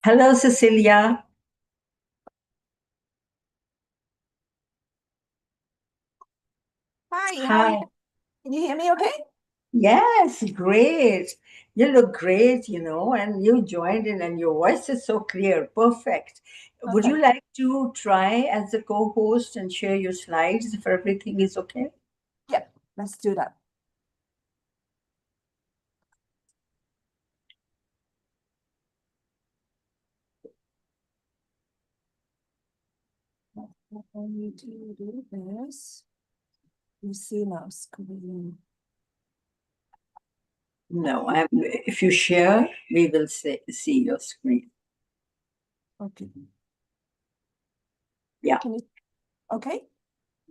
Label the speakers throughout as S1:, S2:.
S1: Hello, Cecilia.
S2: Hi, how are you?
S1: Hi.
S2: Can you hear me okay?
S1: Yes, great. You look great, and you joined in, and your voice is so clear. Perfect. Would you
S2: Perfect.
S1: like to try as a co-host and share your slides if everything is okay?
S2: Yeah, let's do that. What I need to do is you see now screen.
S1: No, if you share, we will see your screen.
S2: Okay.
S1: Yeah,
S2: Can you okay?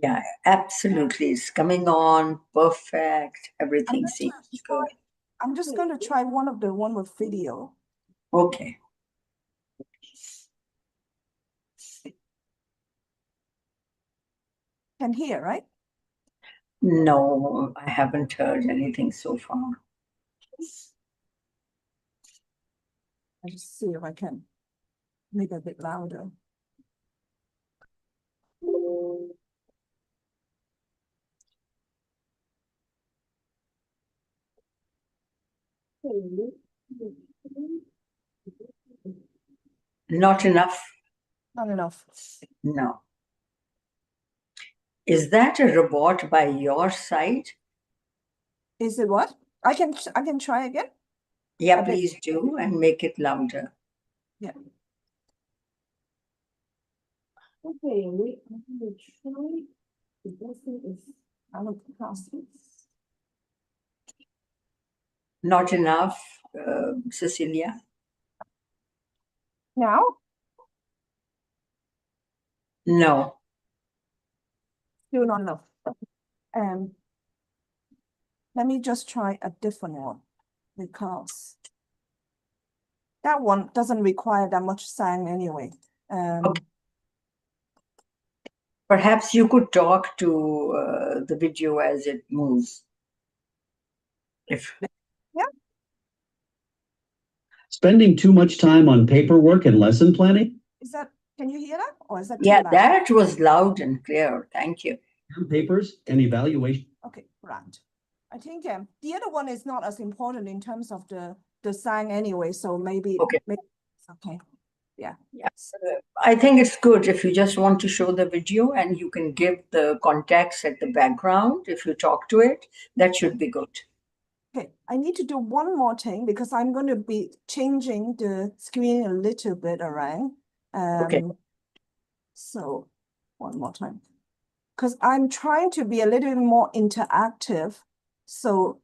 S1: yeah, absolutely. It's coming on. Perfect.
S2: I'm
S1: Everything
S2: going to
S1: seems
S2: try,
S1: good.
S2: I'm just going to try one with video.
S1: Okay.
S2: Can hear, right?
S1: No, I haven't heard anything so far.
S2: I just see if I can make it a bit louder.
S1: Not enough.
S2: Not enough.
S1: No. Is that a robot by your side?
S2: Is it what? I can try again.
S1: Yeah,
S2: A bit.
S1: please do and make it louder.
S2: Yeah. Okay, I'm going to try. The best thing is out of the process.
S1: Not enough, Cecilia?
S2: Now,
S1: No.
S2: still not enough. Um, Let me just try a different one because that one doesn't require that much sound anyway.
S1: Okay.
S2: Um,
S1: Perhaps you could talk to the video as it moves. If
S2: yeah,
S3: Spending too much time on paperwork and lesson planning?
S2: can you hear that? Or is that too
S1: Yeah,
S2: loud?
S1: that was loud and clear. Thank you.
S3: Papers and evaluation.
S2: Okay, right. I think the other one is not as important in terms of the sound anyway, so maybe
S1: Okay.
S2: it's okay. Yeah.
S1: Yes. I think it's good if you just want to show the video and you can give the context at the background. If you talk to it, that should be good.
S2: Okay, I need to do one more thing because I'm going to be changing the screen a little bit around.
S1: Okay.
S2: So one more time. Because I'm trying to be a little bit more interactive. So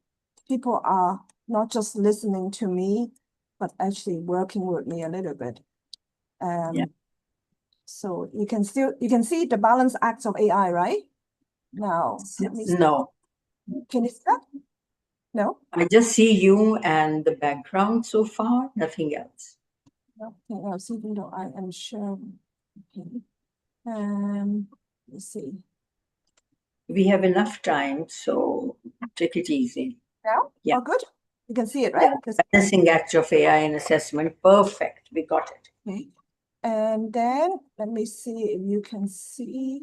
S2: people are not just listening to me, but actually working with me a little bit.
S1: Yeah.
S2: So you can see the balance acts of AI, right? Now, let me see.
S1: No.
S2: Can you see that? No?
S1: I just see you and the background so far, nothing else.
S2: Nothing else, even though I am sharing. Okay. Let's see.
S1: We have enough time, so take it easy.
S2: Now?
S1: Yeah.
S2: Oh, good. You can see it, right?
S1: Yeah. Balancing act of AI in assessment. Perfect. We got it.
S2: Okay. And then let me see if you can see.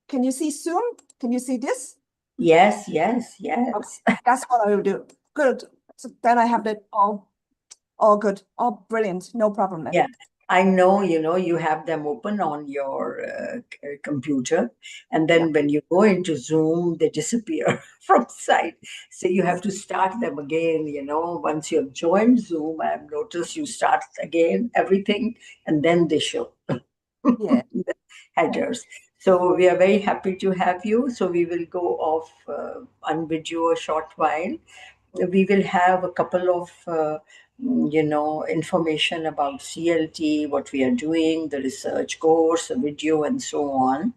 S2: Can you see Zoom? Can you see this?
S1: Yes, yes, yes.
S2: Okay. That's what I will do. Good. So then I have that all good, all brilliant, no problem then.
S1: Yeah. I know, you have them open on your computer, and then
S2: Yeah.
S1: when you go into Zoom, they disappear from sight. So you have to start them again, once you have joined Zoom, I've noticed you start again, everything, and then they show
S2: Yeah.
S1: the headers. So we are very happy to have you. So we will go off on video a short while. We will have a couple of information about CLT, what we are doing, the research course, a video, and so on,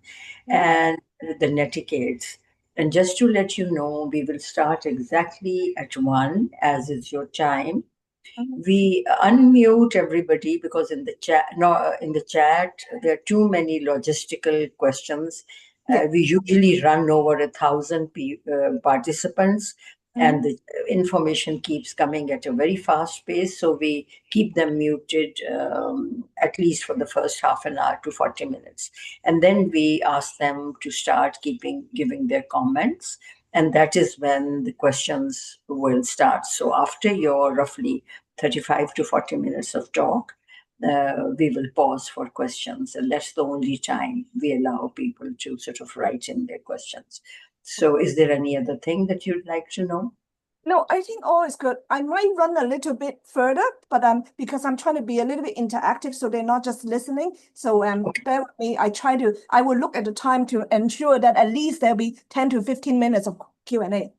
S2: Yeah.
S1: and the etiquettes. And just to let you know, we will start exactly at 1, as is your time.
S2: Mhm.
S1: We unmute everybody because in the chat, no, in the chat there are too many logistical questions.
S2: Yeah.
S1: We usually run over 1,000 participants. and the information keeps coming at a very fast pace. So we keep them muted at least for the first half an hour to 40 minutes. And then we ask them to start giving their comments. And that is when the questions will start. So after your roughly 35 to 40 minutes of talk, we will pause for questions. And that's the only time we allow people to sort of write in their questions. So is there any other thing that you'd like to know?
S2: No, I think all is good. I might run a little bit further, but because I'm trying to be a little bit interactive, so they're not just listening. So
S1: Okay.
S2: bear with me. I will look at the time to ensure that at least there'll be 10 to 15 minutes of Q&A.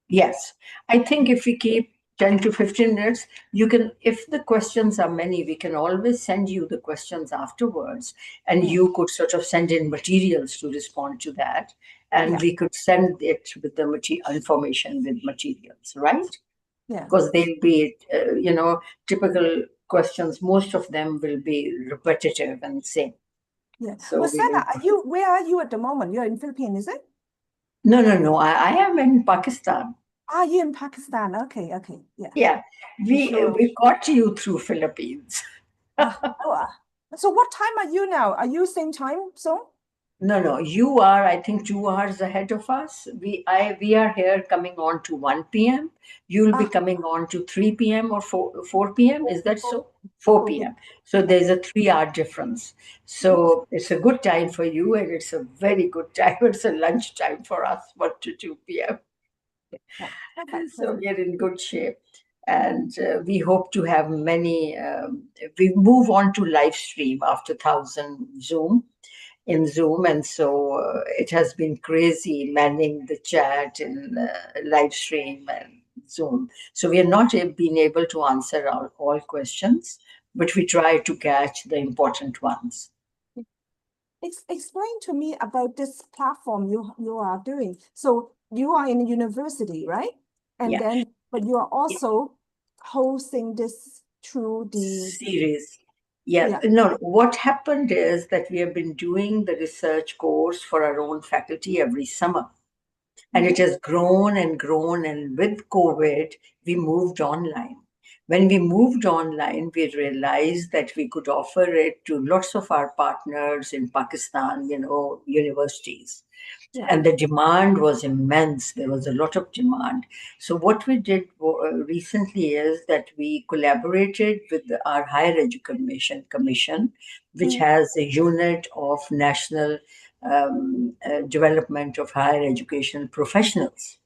S1: Yes, I think if we keep 10 to 15 minutes, you can, if the questions are many, we can always send you the questions afterwards, and you could sort of send in materials to respond to that, and we could send it with the information with materials, right?
S2: Yeah.
S1: Because they'll be, typical questions. Most of them will be repetitive and same.
S2: Yeah.
S1: So
S2: Well,
S1: we
S2: Sana,
S1: will...
S2: where are you at the moment? You're in Philippines, is it?
S1: No. I am in Pakistan.
S2: Ah, you're in Pakistan. Okay. Yeah.
S1: Yeah, we caught you through Philippines.
S2: So what time are you now? Are you same time zone?
S1: No, you are, I think, 2 hours ahead of us. We are here coming on to 1 p.m. You'll be coming on to 3 p.m. or 4 p.m. Is that so? 4 p.m. So there's a 3-hour difference. So it's a good time for you, and it's a very good time. It's a lunch time for us, 1 to 2 p.m. So we're in good shape. And we hope to have many, we move on to live stream after 1,000 in Zoom. And so it has been crazy manning the chat in live stream and Zoom. So we are not been able to answer all questions, but we try to catch the important ones.
S2: Explain to me about this platform you are doing. So you are in university, right? And then, but you are also hosting this through the
S1: series. Yeah. No, what happened is that we have been doing the research course for our own faculty every summer. And it has grown and grown. And with COVID, we moved online. When we moved online, we realized that we could offer it to lots of our partners in Pakistan, universities. And the demand was immense. There was a lot of demand. So what we did recently is that we collaborated with our Higher Education Commission, which has a unit of national development of higher education professionals.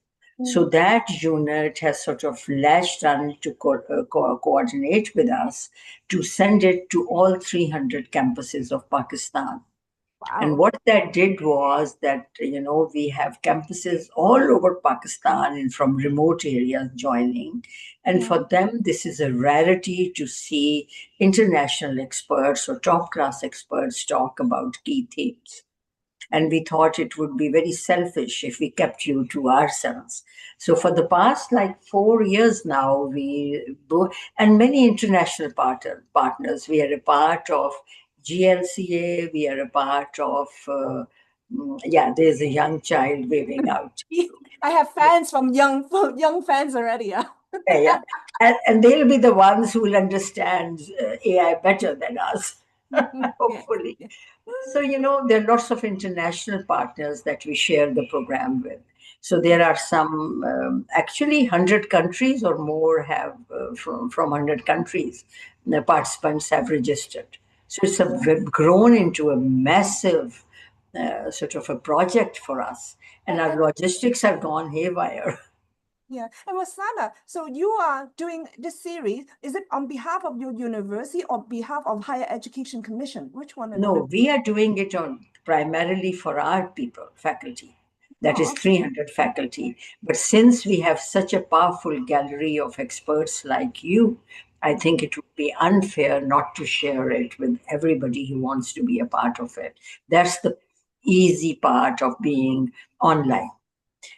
S1: So that unit has sort of latched on to coordinate with us to send it to all 300 campuses of Pakistan. And what that did was that, we have campuses all over Pakistan and from remote areas joining. And for them, this is a rarity to see international experts or top class experts talk about key themes. And we thought it would be very selfish if we kept you to ourselves. So for the past 4 years now, and many international partners, we are a part of GLCA, we are a part of, there's a young child waving out.
S2: I have fans from young fans already.
S1: Yeah. And they'll be the ones who will understand AI better than us, hopefully. So, there are lots of international partners that we share the program with. So there are some, actually 100 countries or more have, from 100 countries, the participants have registered. So it's grown into a massive sort of a project for us. And our logistics have gone haywire.
S2: Yeah. And Wasana, so you are doing this series, is it on behalf of your university or behalf of Higher Education Commission? Which one?
S1: No, we are doing it primarily for our people, faculty. That is 300 faculty. But since we have such a powerful gallery of experts like you, I think it would be unfair not to share it with everybody who wants to be a part of it. That's the easy part of being online.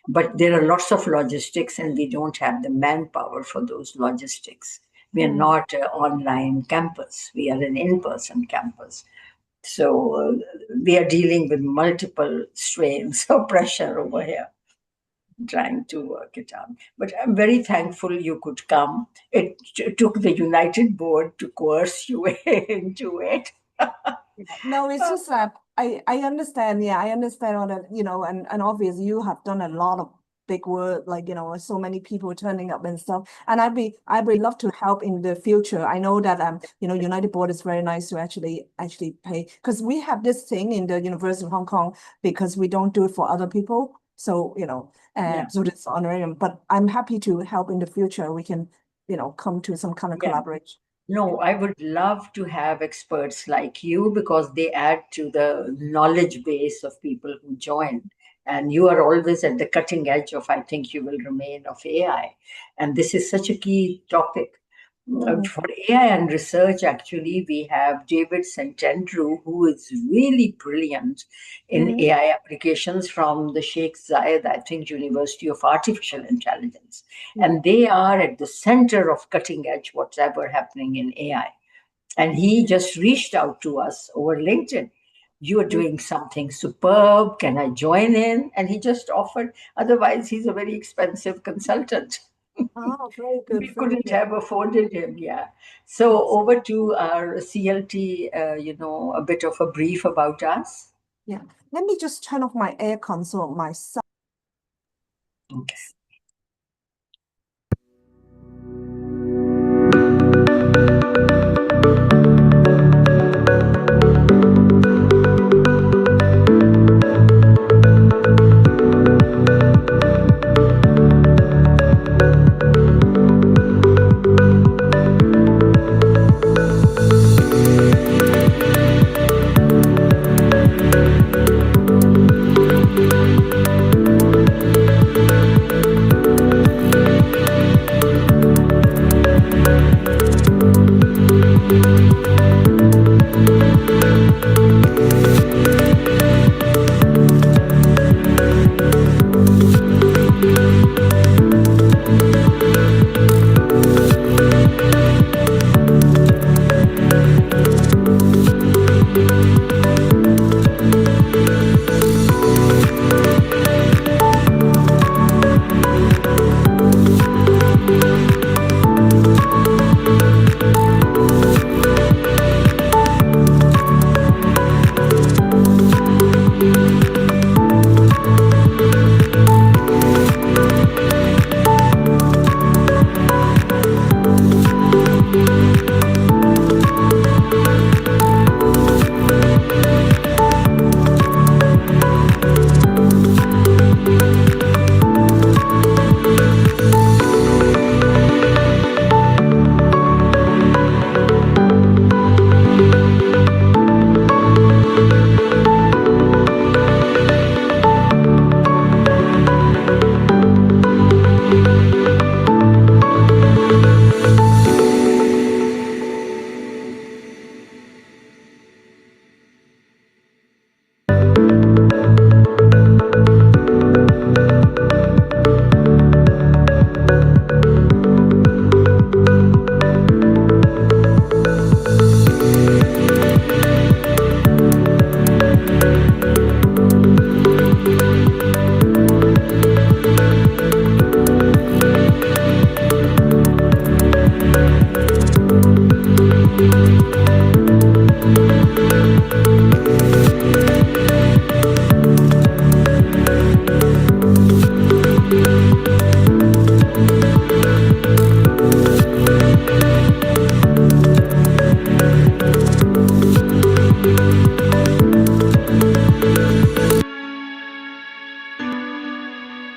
S1: But there are lots of logistics, and we don't have the manpower for those logistics. We are not an online campus. We are an in-person campus. So we are dealing with multiple strains of pressure over here. trying to work it out. But I'm very thankful you could come. It took the United Board to coerce you into it.
S2: No, it's just that I understand. Yeah, I understand all that, and obviously you have done a lot of big work, like, so many people turning up and stuff. And I'd be love to help in the future. I know that United Board is very nice to actually pay, because we have this thing in the University of Hong Kong, because we don't do it for other people. So,
S1: Yeah.
S2: so it's honorarium. But I'm happy to help in the future. We can, come to some kind of
S1: Yeah.
S2: collaboration.
S1: No, I would love to have experts like you, because they add to the knowledge base of people who join. And you are always at the cutting edge of, I think you will remain, of AI. And this is such a key topic. For AI and research, actually, we have David Santandrew, who is really brilliant in AI applications from the Sheikh Zayed, I think, University of Artificial Intelligence. And they are at the center of cutting edge, whatever happening in AI. And he just reached out to us over LinkedIn. You are doing something superb. Can I join in? And he just offered. Otherwise, he's a very expensive consultant.
S2: Oh, very good.
S1: We
S2: Very
S1: couldn't
S2: good.
S1: have afforded him, yeah. So over to our CLT, a bit of a brief about us.
S2: Yeah. Let me just turn off my air console myself.
S1: Okay.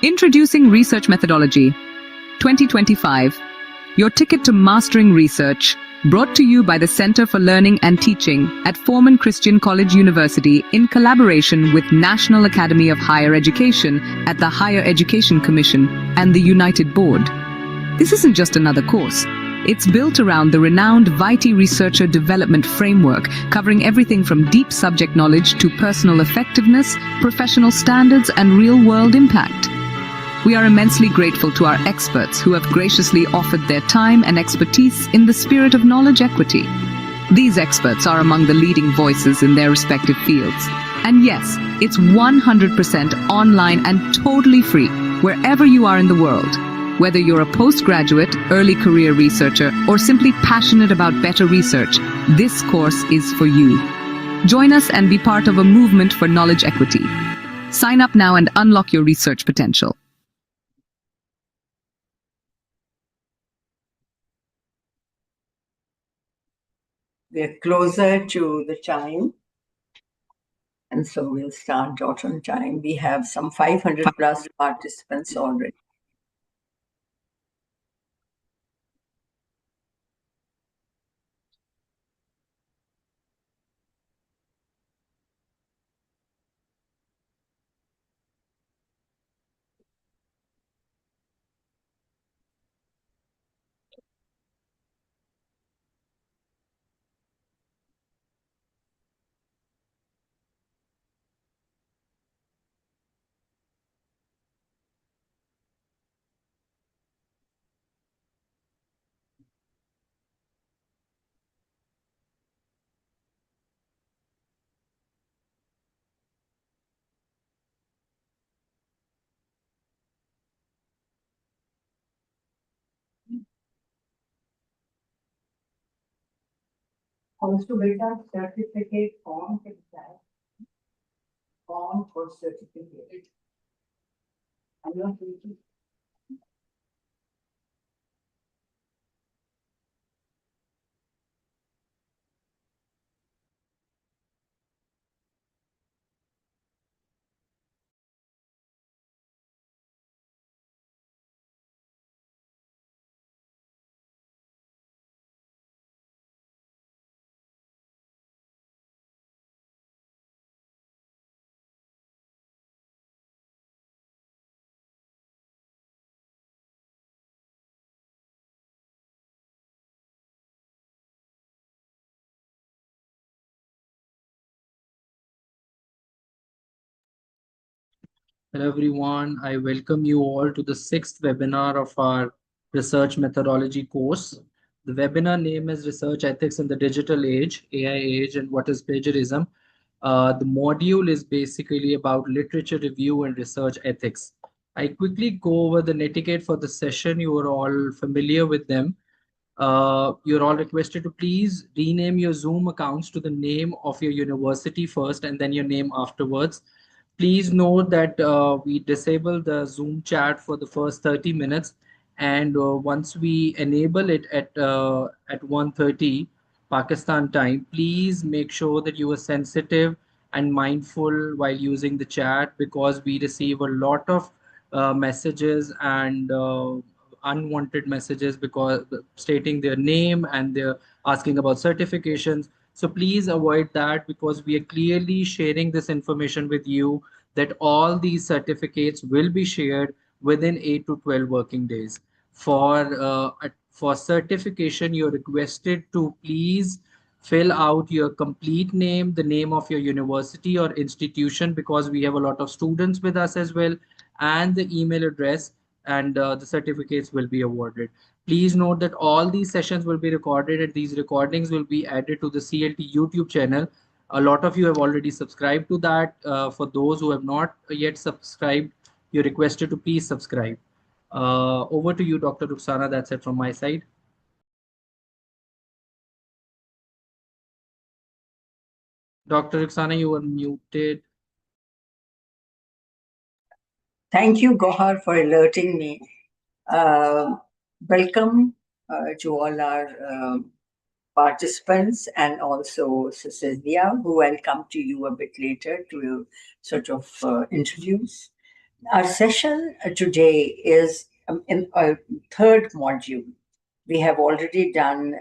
S4: Introducing Research Methodology 2025, your ticket to mastering research, brought to you by the Center for Learning and Teaching at Foreman Christian College University in collaboration with National Academy of Higher Education at the Higher Education Commission and the United Board. This isn't just another course. It's built around the renowned Vitae Researcher Development Framework, covering everything from deep subject knowledge to personal effectiveness, professional standards, and real-world impact. We are immensely grateful to our experts who have graciously offered their time and expertise in the spirit of knowledge equity. These experts are among the leading voices in their respective fields. And yes, it's 100% online and totally free. Wherever you are in the world, whether you're a postgraduate, early career researcher, or simply passionate about better research, this course is for you. Join us and be part of a movement for knowledge equity. Sign up now and unlock your research potential.
S1: We're closer to the time, and so we'll start dot on time. We have some 500 plus participants already. Also, beta certificate form form for certificate. I'm not thinking.
S5: Hello everyone, I welcome you all to the sixth webinar of our research methodology course. The webinar name is Research Ethics in the Digital Age, AI Age, and What is Plagiarism. The module is basically about literature review and research ethics. I quickly go over the netiquette for the session. You are all familiar with them. You're all requested to please rename your Zoom accounts to the name of your university first and then your name afterwards. Please note that we disable the Zoom chat for the first 30 minutes. And once we enable it at 1:30 Pakistan time, please make sure that you are sensitive and mindful while using the chat because we receive a lot of messages and unwanted messages because stating their name and they're asking about certifications. So please avoid that because we are clearly sharing this information with you that all these certificates will be shared within 8 to 12 working days. For certification, you're requested to please fill out your complete name, the name of your university or institution, because we have a lot of students with us as well, and the email address, and the certificates will be awarded. Please note that all these sessions will be recorded and these recordings will be added to the CLT YouTube channel. A lot of you have already subscribed to that. For those who have not yet subscribed, you're requested to please subscribe. Over to you, Dr. Ruxana. That's it from my side. Dr. Ruxana, you are muted.
S1: Thank you, Gohar, for alerting me. Welcome to all our participants and also Cecilia, who I'll come to you a bit later to sort of introduce. Our session today is in our third module. We have already done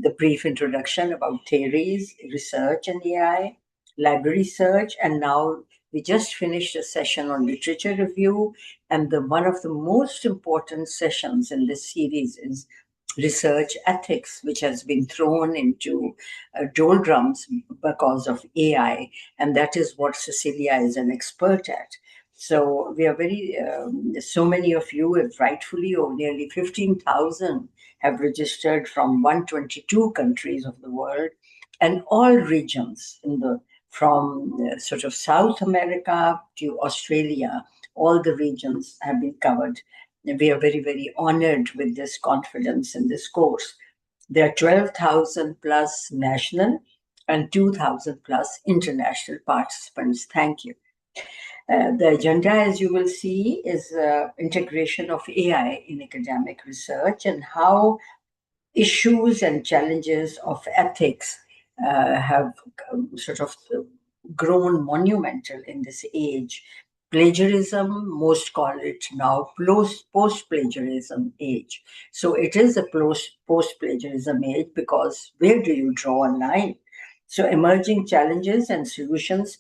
S1: the brief introduction about theories, research and AI, library search, and now we just finished a session on literature review. And one of the most important sessions in this series is research ethics, which has been thrown into doldrums because of AI. And that is what Cecilia is an expert at. So we are so many of you have rightfully, or nearly 15,000 have registered from 122 countries of the world and all regions from sort of South America to Australia. all the regions have been covered. We are very, very honored with this confidence in this course. There are 12,000 plus national and 2,000 plus international participants. Thank you. The agenda, as you will see, is integration of AI in academic research and how issues and challenges of ethics have sort of grown monumental in this age. Plagiarism, most call it now post-plagiarism age. So it is a post-plagiarism age because where do you draw a line? So emerging challenges and solutions,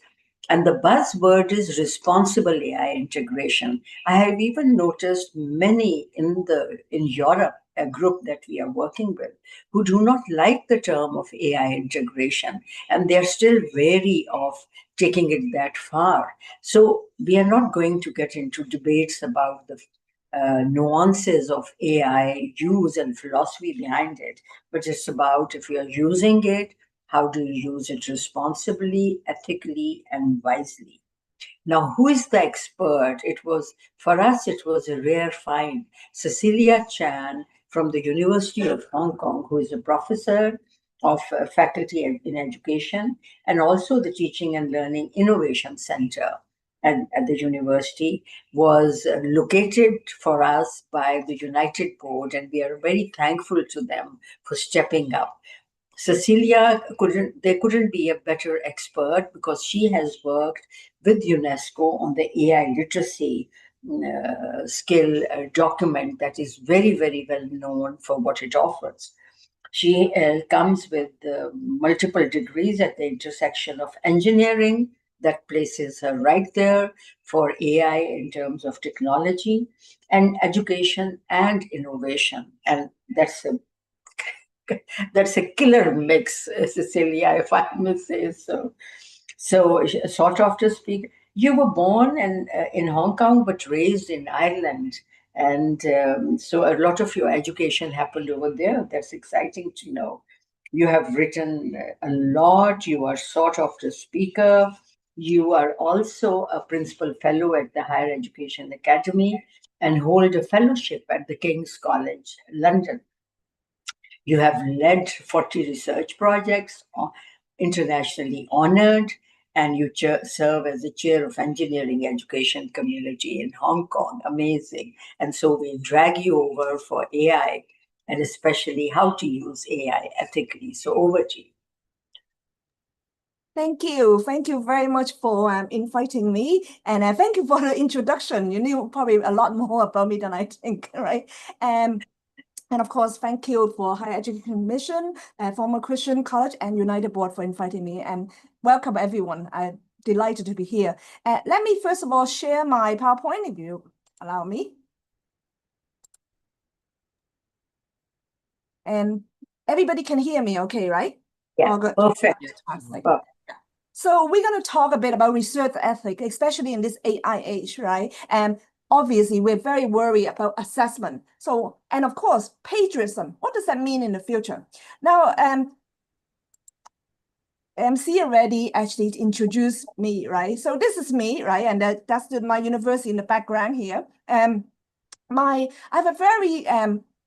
S1: and the buzzword is responsible AI integration. I have even noticed many in Europe, a group that we are working with, who do not like the term of AI integration, and they're still wary of taking it that far. So we are not going to get into debates about the nuances of AI use and philosophy behind it, but it's about if you are using it, how do you use it responsibly, ethically, and wisely? Now, who is the expert? For us, it was a rare find. Cecilia Chan from the University of Hong Kong, who is a professor of faculty in education and also the Teaching and Learning Innovation Center at the university, was located for us by the United Board, and we are very thankful to them for stepping up. Cecilia there couldn't be a better expert because she has worked with UNESCO on the AI literacy skill document that is very, very well known for what it offers. She comes with multiple degrees at the intersection of engineering that places her right there for AI in terms of technology and education and innovation. And that's a killer mix, Cecilia, if I may say so. So, sort of to speak, you were born in Hong Kong but raised in Ireland. And so a lot of your education happened over there. That's exciting to know. You have written a lot. You are sort of the speaker. You are also a principal fellow at the Higher Education Academy and hold a fellowship at the King's College, London. You have led 40 research projects, internationally honored, and you serve as the chair of engineering education community in Hong Kong. Amazing. And so we drag you over for AI and especially how to use AI ethically. So over to you.
S2: Thank you. Thank you very much for inviting me. And thank you for the introduction. You knew probably a lot more about me than I think, right? And of course, thank you for Higher Education Commission, Former Christian College, and United Board for inviting me. And welcome, everyone. I'm delighted to be here. Let me first of all share my PowerPoint, if you allow me. And everybody can hear me okay, right?
S1: Yeah,
S2: all good.
S1: perfect.
S2: Well, so we're going to talk a bit about research ethics, especially in this AI age, right? And obviously, we're very worried about assessment. So, and of course, plagiarism. What does that mean in the future? Now, MC already actually introduced me, right? So this is me, right? And that's my university in the background here. I have a very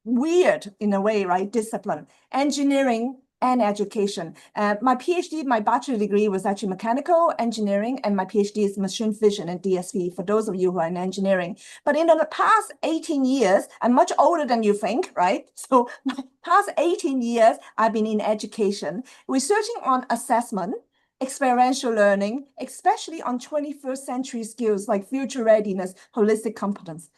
S2: weird, in a way, right, discipline, engineering and education. My PhD, my bachelor degree was actually mechanical engineering, and my PhD is machine vision and DSP, for those of you who are in engineering. But in the past 18 years, I'm much older than you think, right? So my past 18 years, I've been in education, researching on assessment, experiential learning, especially on 21st century skills like future readiness, holistic competence.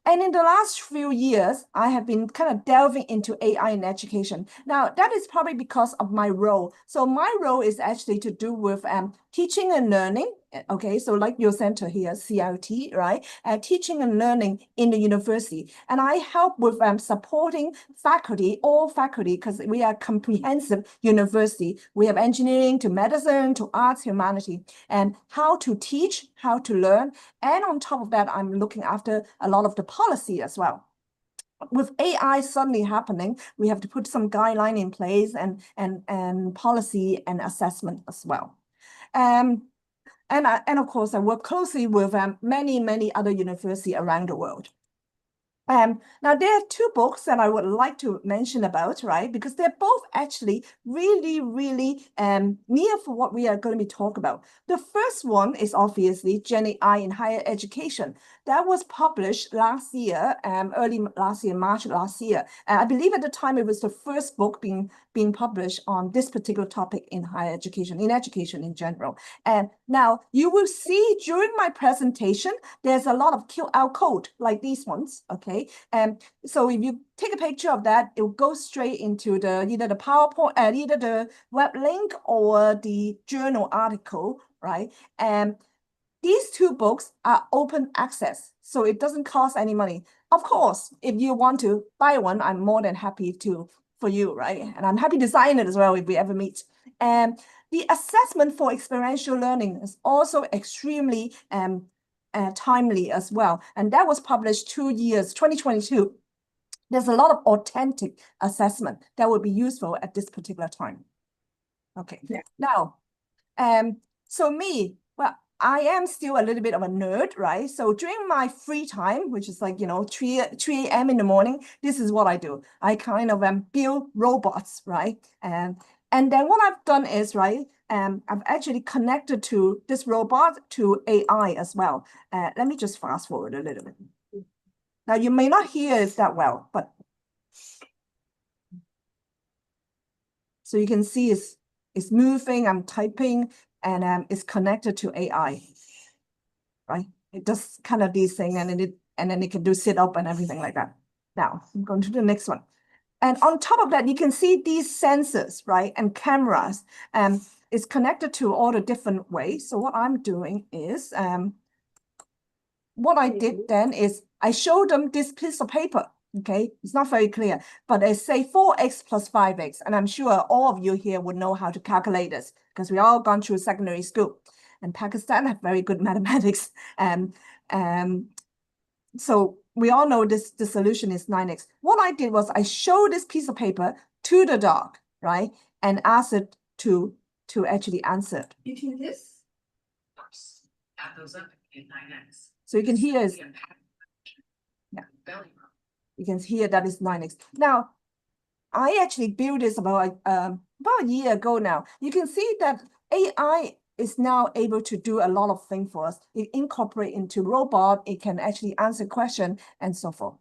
S2: And in the last few years, I have been kind of delving into AI in education. Now, that is probably because of my role. So my role is actually to do with teaching and learning. Okay, so like your center here, CRT, right? Teaching and learning in the university. And I help with supporting faculty, all faculty, because we are a comprehensive university. We have engineering to medicine to arts, humanity, and how to teach, how to learn. And on top of that, I'm looking after a lot of the policy as well. With AI suddenly happening, we have to put some guideline in place and policy and assessment as well. And of course, I work closely with many other universities around the world. Now, there are two books that I would like to mention about, right? Because they're both actually really near for what we are going to be talking about. The first one is obviously Gen AI in higher education. That was published last year, early last year, March last year. I believe at the time it was the first book being published on this particular topic in higher education, in education in general. And now you will see during my presentation, there's a lot of QR code like these ones, okay? So if you take a picture of that, it will go straight into either the PowerPoint, either the web link or the journal article, right? And these two books are open access, so it doesn't cost any money. Of course, if you want to buy one, I'm more than happy to for you, right? And I'm happy to sign it as well if we ever meet. And the assessment for experiential learning is also extremely timely as well. And that was published 2 years, 2022. There's a lot of authentic assessment that would be useful at this particular time. Okay,
S1: Yeah.
S2: Now, so me, well, I am still a little bit of a nerd, right? So during my free time, which is like, 3 a.m. in the morning, this is what I do. I kind of build robots, right? And then what I've done is, right, I've actually connected to this robot to AI as well. Let me just fast forward a little bit. Now, you may not hear it that well, but so you can see it's moving, I'm typing, and it's connected to AI, right? It does kind of these things, and then it can do sit up and everything like that. Now, I'm going to the next one. And on top of that, you can see these sensors, right? And cameras, it's connected to all the different ways. So what I'm doing is, what I did then is I showed them this piece of paper, okay? It's not very clear, but they say 4x plus 5x. And I'm sure all of you here would know how to calculate this because we all gone through secondary school. And Pakistan have very good mathematics. So we all know the solution is 9x. What I did was I showed this piece of paper to the dog, right? And asked it to actually answer it.
S1: You do this? Add those up and 9x.
S2: So you can hear is, you can hear that is 9x. Now, I actually built this about a year ago now. You can see that AI is now able to do a lot of things for us. It incorporate into robot, it can actually answer question and so forth.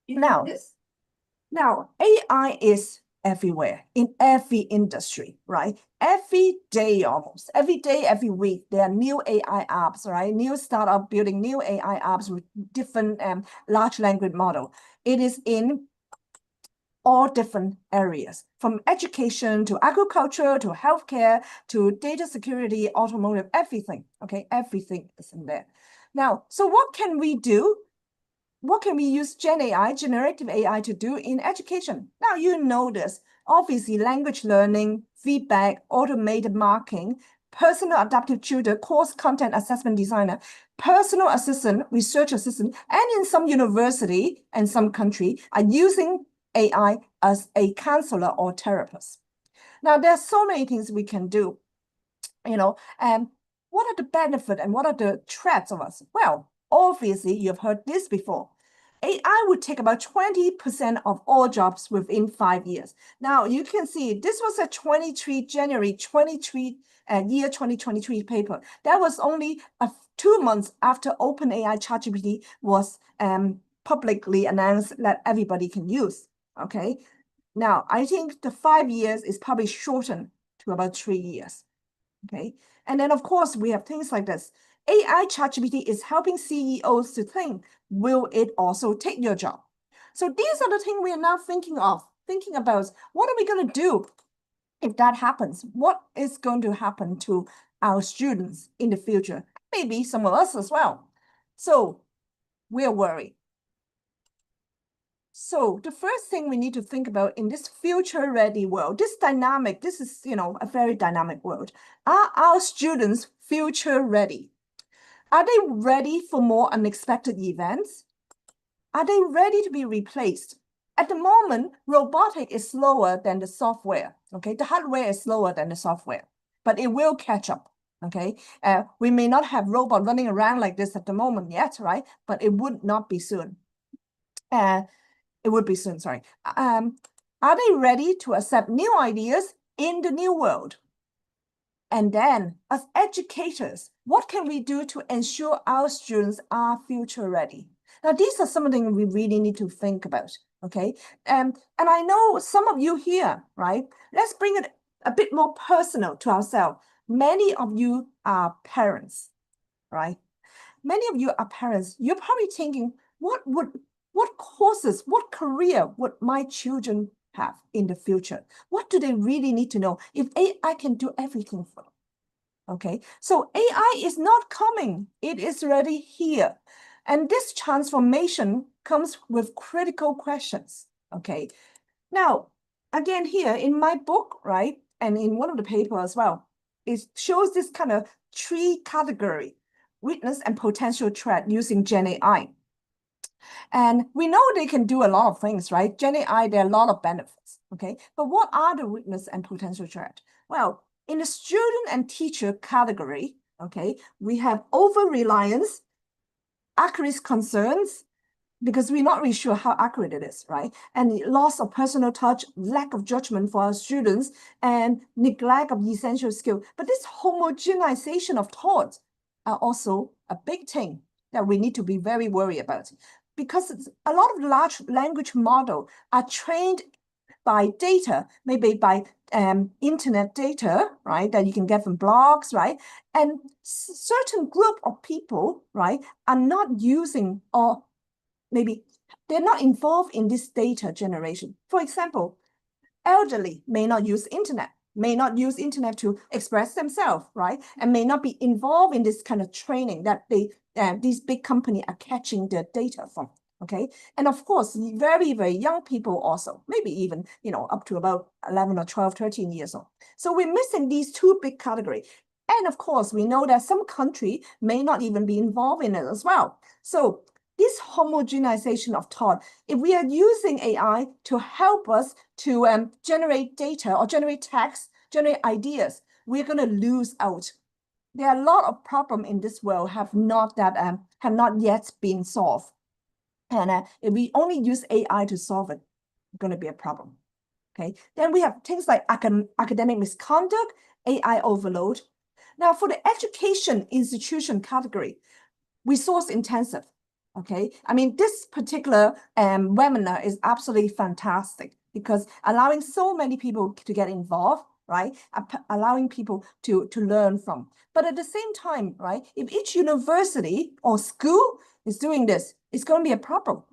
S2: Now, AI is everywhere, in every industry, right? Every day, almost every day, every week, there are new AI apps, right? New startup building new AI apps with different large language model. It is in all different areas, from education to agriculture to healthcare to data security, automotive, everything, okay? Everything is in there. Now, so what can we do? What can we use Gen AI, generative AI, to do in education? Now, you know this. Obviously, language learning, feedback, automated marking, personal adaptive tutor, course content assessment designer, personal assistant, research assistant, and in some university and some country are using AI as a counselor or therapist. Now, there are so many things we can do, and what are the benefits and what are the threats of us? Well, obviously, you've heard this before. AI would take about 20% of all jobs within 5 years. Now, you can see this was a January 23 year 2023 paper. That was only 2 months after OpenAI ChatGPT was publicly announced that everybody can use, okay? Now, I think the 5 years is probably shortened to about 3 years, okay? And then, of course, we have things like this. AI ChatGPT is helping CEOs to think, will it also take your job? So these are the things we are now thinking about. What are we going to do if that happens? What is going to happen to our students in the future? Maybe some of us as well. So we're worried. So the first thing we need to think about in this future-ready world, this is, a very dynamic world. Are our students future-ready? Are they ready for more unexpected events? Are they ready to be replaced? At the moment, robotics is slower than the software, okay? The hardware is slower than the software, but it will catch up, Okay, we may not have robots running around like this at the moment yet, right? But it would not be soon. It would be soon, sorry. Are they ready to accept new ideas in the new world? And then, as educators, what can we do to ensure our students are future ready? Now, these are something we really need to think about, okay? And I know some of you here, right? Let's bring it a bit more personal to ourselves. Many of you are parents, right? Many of you are parents. You're probably thinking, what courses, what career would my children have in the future? What do they really need to know if AI can do everything for them? Okay, so AI is not coming, it is already here. And this transformation comes with critical questions. Okay, now, again, here in my book, right, and in one of the papers as well, it shows this kind of three category: weakness and potential threat using Gen AI. And we know they can do a lot of things, right? Gen AI, there are a lot of benefits, okay? But what are the weakness and potential threat? Well, in the student and teacher category, okay, we have over-reliance, accuracy concerns, because we're not really sure how accurate it is, right? And loss of personal touch, lack of judgment for our students, and neglect of essential skill. But this homogenization of thoughts are also a big thing that we need to be very worried about, because a lot of large language models are trained by data, maybe by internet data, right, that you can get from blogs, right? And certain group of people, right, are not using, or maybe they're not involved in this data generation. For example, elderly may not use internet to express themselves, right? And may not be involved in this kind of training that these big companies are catching their data from. Okay, and of course, very, very young people also, maybe even, up to about 11 or 12, 13 years old. So we're missing these two big categories. And of course, we know that some country may not even be involved in it as well. So this homogenization of thought, if we are using AI to help us to generate data or generate text, generate ideas, we're going to lose out. There are a lot of problems in this world have not yet been solved. And if we only use AI to solve it, it's going to be a problem. Okay. Then we have things like academic misconduct, AI overload. Now, for the education institution category, resource intensive. Okay. I mean, this particular webinar is absolutely fantastic because allowing so many people to get involved, right? Allowing people to learn from. But at the same time, right, if each university or school is doing this, it's going to be a problem.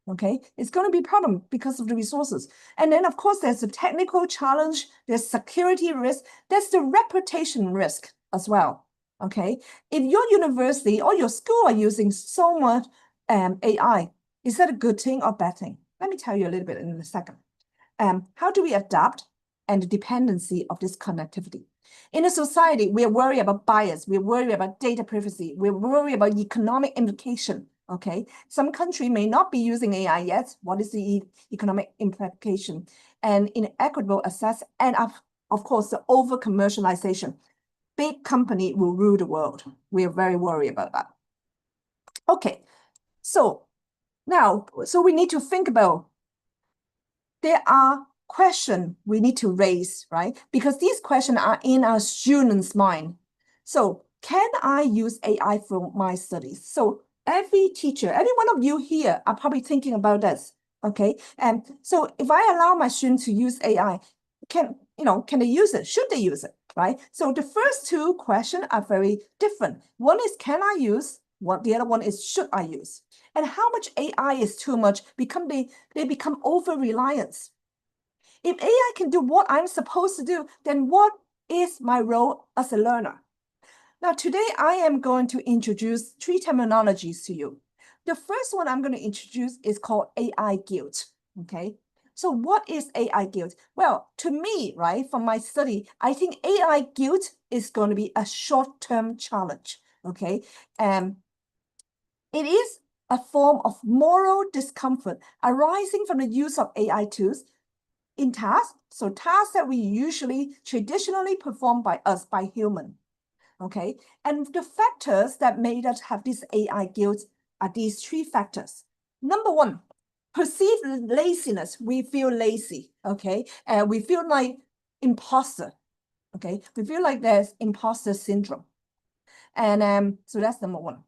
S2: Okay, it's going to be a problem because of the resources. And then, of course, there's the technical challenge, there's security risk, there's the reputation risk as well. Okay, if your university or your school are using so much AI, is that a good thing or bad thing? Let me tell you a little bit in a second. How do we adapt and the dependency of this connectivity? In a society, we're worried about bias, we're worried about data privacy, we're worried about economic implication. Okay, some country may not be using AI yet. What is the economic implication? And inequitable access, and of course, the over commercialization. Big company will rule the world. We are very worried about that. Okay, so now, we need to think about, there are questions we need to raise, right? Because these questions are in our students' mind. So can I use AI for my studies? So every teacher, every one of you here are probably thinking about this, okay? And so if I allow my students to use AI, can they use it? Should they use it, right? So the first two questions are very different. One is, can I use? The other one is, should I use? And how much AI is too much? They become over-reliance. If AI can do what I'm supposed to do, then what is my role as a learner? Now, today I am going to introduce three terminologies to you. The first one I'm going to introduce is called AI guilt, okay? So what is AI guilt? Well, to me, right, from my study, I think AI guilt is going to be a short-term challenge, okay? It is a form of moral discomfort arising from the use of AI tools in tasks, so tasks that we traditionally perform by human. okay? And the factors that made us have this AI guilt are these three factors. Number one, perceived laziness. We feel lazy, okay? We feel like imposter, okay? We feel like there's imposter syndrome. And so that's number one.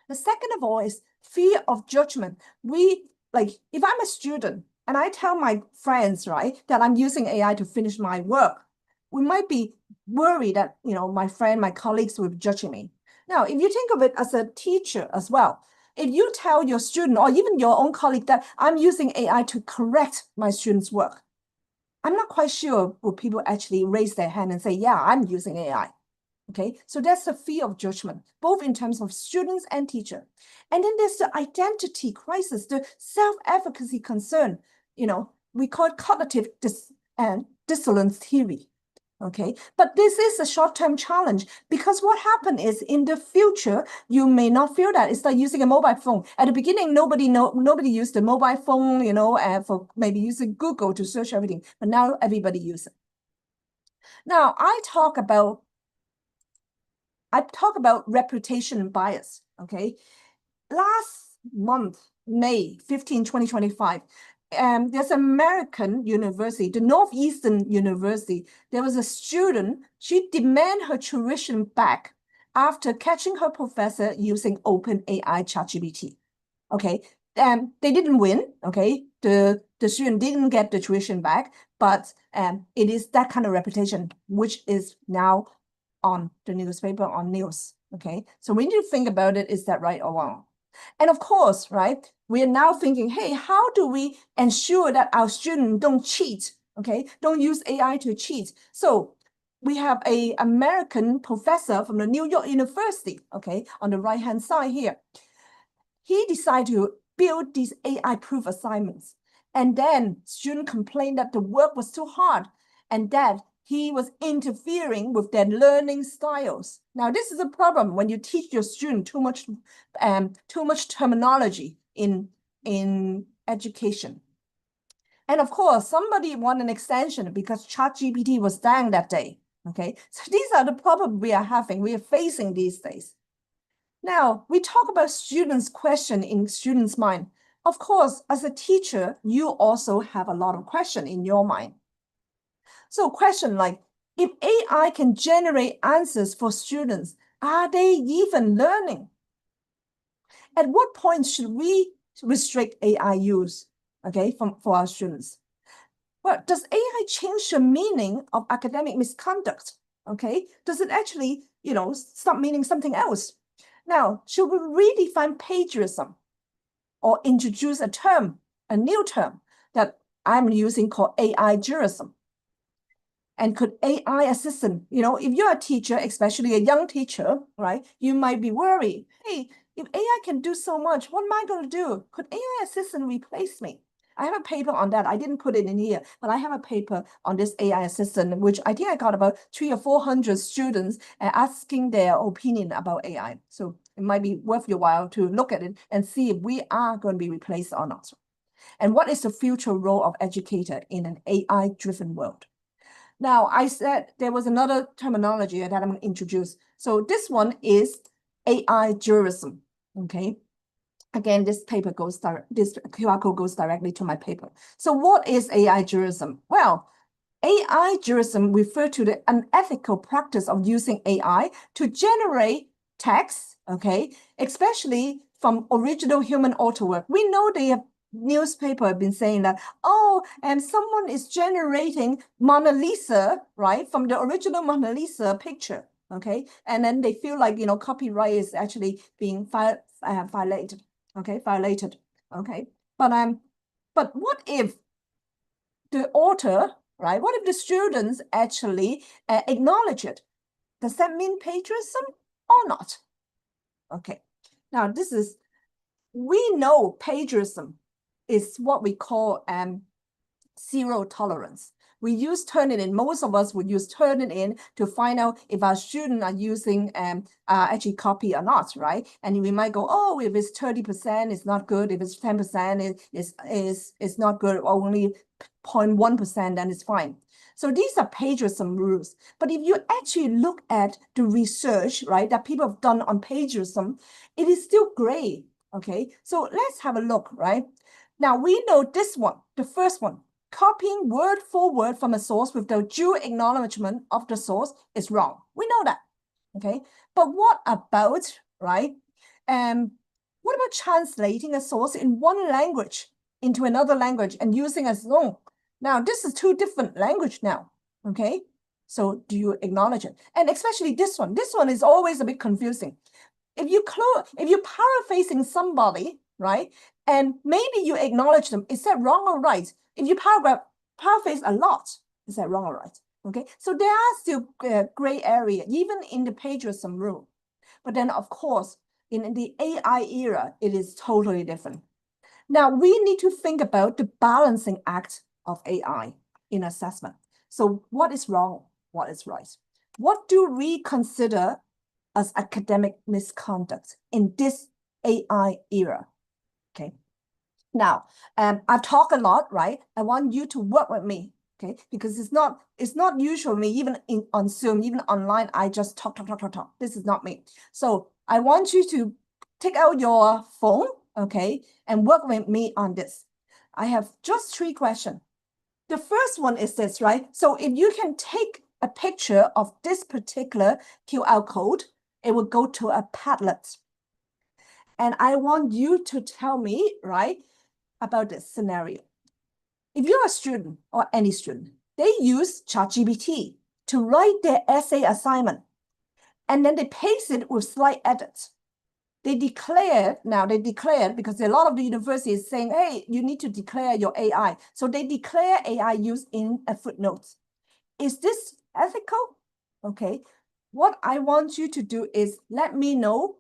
S2: The second of all is fear of judgment. If I'm a student and I tell my friends, right, that I'm using AI to finish my work, we might be worried that, my colleagues will be judging me. Now, if you think of it as a teacher as well, if you tell your student or even your own colleague that I'm using AI to correct my student's work, I'm not quite sure will people actually raise their hand and say, yeah, I'm using AI. Okay, so that's the fear of judgment, both in terms of students and teacher. And then there's the identity crisis, the self-efficacy concern. We call it cognitive dissonance theory. Okay, but this is a short-term challenge because what happened is in the future, you may not feel that. It's like using a mobile phone. At the beginning, nobody used a mobile phone, for maybe using Google to search everything, but now everybody uses it. Now, I talk about reputation bias, okay? Last month, May 15, 2025, there's an American university, the Northeastern University. There was a student, she demanded her tuition back after catching her professor using OpenAI ChatGPT, okay? They didn't win, okay? The student didn't get the tuition back, but it is that kind of reputation, which is now on the newspaper, on news, okay? So we need to think about it, is that right or wrong? And of course, right, we are now thinking, hey, how do we ensure that our students don't cheat, okay? Don't use AI to cheat. So we have an American professor from the New York University, okay, on the right-hand side here. He decided to build these AI-proof assignments. And then students complained that the work was too hard and that he was interfering with their learning styles. Now, this is a problem when you teach your student too much terminology in education. And of course, somebody won an extension because ChatGPT was down that day. Okay, so these are the problems we are facing these days. Now, we talk about students' question in students' mind. Of course, as a teacher, you also have a lot of questions in your mind. So question like, if AI can generate answers for students, are they even learning? At what point should we restrict AI use, okay, for our students? Well, does AI change the meaning of academic misconduct? Okay, does it actually, stop meaning something else? Now, should we redefine plagiarism or introduce a new term that I'm using called AI-jurism? And could AI assistant, if you're a teacher, especially a young teacher, right, you might be worried, hey, if AI can do so much, what am I going to do? Could AI assistant replace me? I have a paper on that. I didn't put it in here, but I have a paper on this AI assistant, which I think I got about 300 or 400 students asking their opinion about AI. So it might be worth your while to look at it and see if we are going to be replaced or not. And what is the future role of educator in an AI-driven world? Now, I said there was another terminology that I'm going to introduce. So this one is AI-jurism, okay? Again, this QR code goes directly to my paper. So what is AI-jurism? Well, AI-jurism refers to the unethical practice of using AI to generate text, okay, especially from original human artwork. We know the newspaper have been saying that, and someone is generating Mona Lisa, right, from the original Mona Lisa picture, okay, and then they feel like, copyright is actually being violated, okay, but what if the author, right, what if the students actually acknowledge it? Does that mean plagiarism or not? Okay, now we know plagiarism is what we call zero tolerance. We use Turnitin. Most of us would use Turnitin to find out if our students are using actually copy or not, right? And we might go, if it's 30%, it's not good. If it's 10%, it's not good. Only 0.1%, then it's fine. So these are plagiarism rules. But if you actually look at the research, right, that people have done on plagiarism, it is still gray, okay? So let's have a look, right? Now we know this one, the first one, copying word for word from a source with the due acknowledgement of the source is wrong. We know that, okay? But what about, right? What about translating a source in one language into another language and using as own? Now, this is two different language now, okay? So do you acknowledge it? And especially this one is always a bit confusing. If you're paraphrasing somebody, right, and maybe you acknowledge them, is that wrong or right? If you paraphrase a lot, is that wrong or right? Okay, so there are still gray area, even in the plagiarism rule. But then, of course, in the AI era, it is totally different. Now, we need to think about the balancing act of AI in assessment. So what is wrong? What is right? What do we consider as academic misconduct in this AI era? Okay. Now, I've talked a lot, right? I want you to work with me, okay? Because it's not usual me, even on Zoom, even online, I just talk. This is not me. So I want you to take out your phone, okay, and work with me on this. I have just 3 questions. The first one is this, right? So if you can take a picture of this particular QR code, it will go to a Padlet. And I want you to tell me, right, about this scenario. If you're a student or any student, they use ChatGPT to write their essay assignment, and then they paste it with slight edits. They declared because a lot of the universities saying, hey, you need to declare your AI. So they declare AI use in a footnote. Is this ethical? Okay. What I want you to do is let me know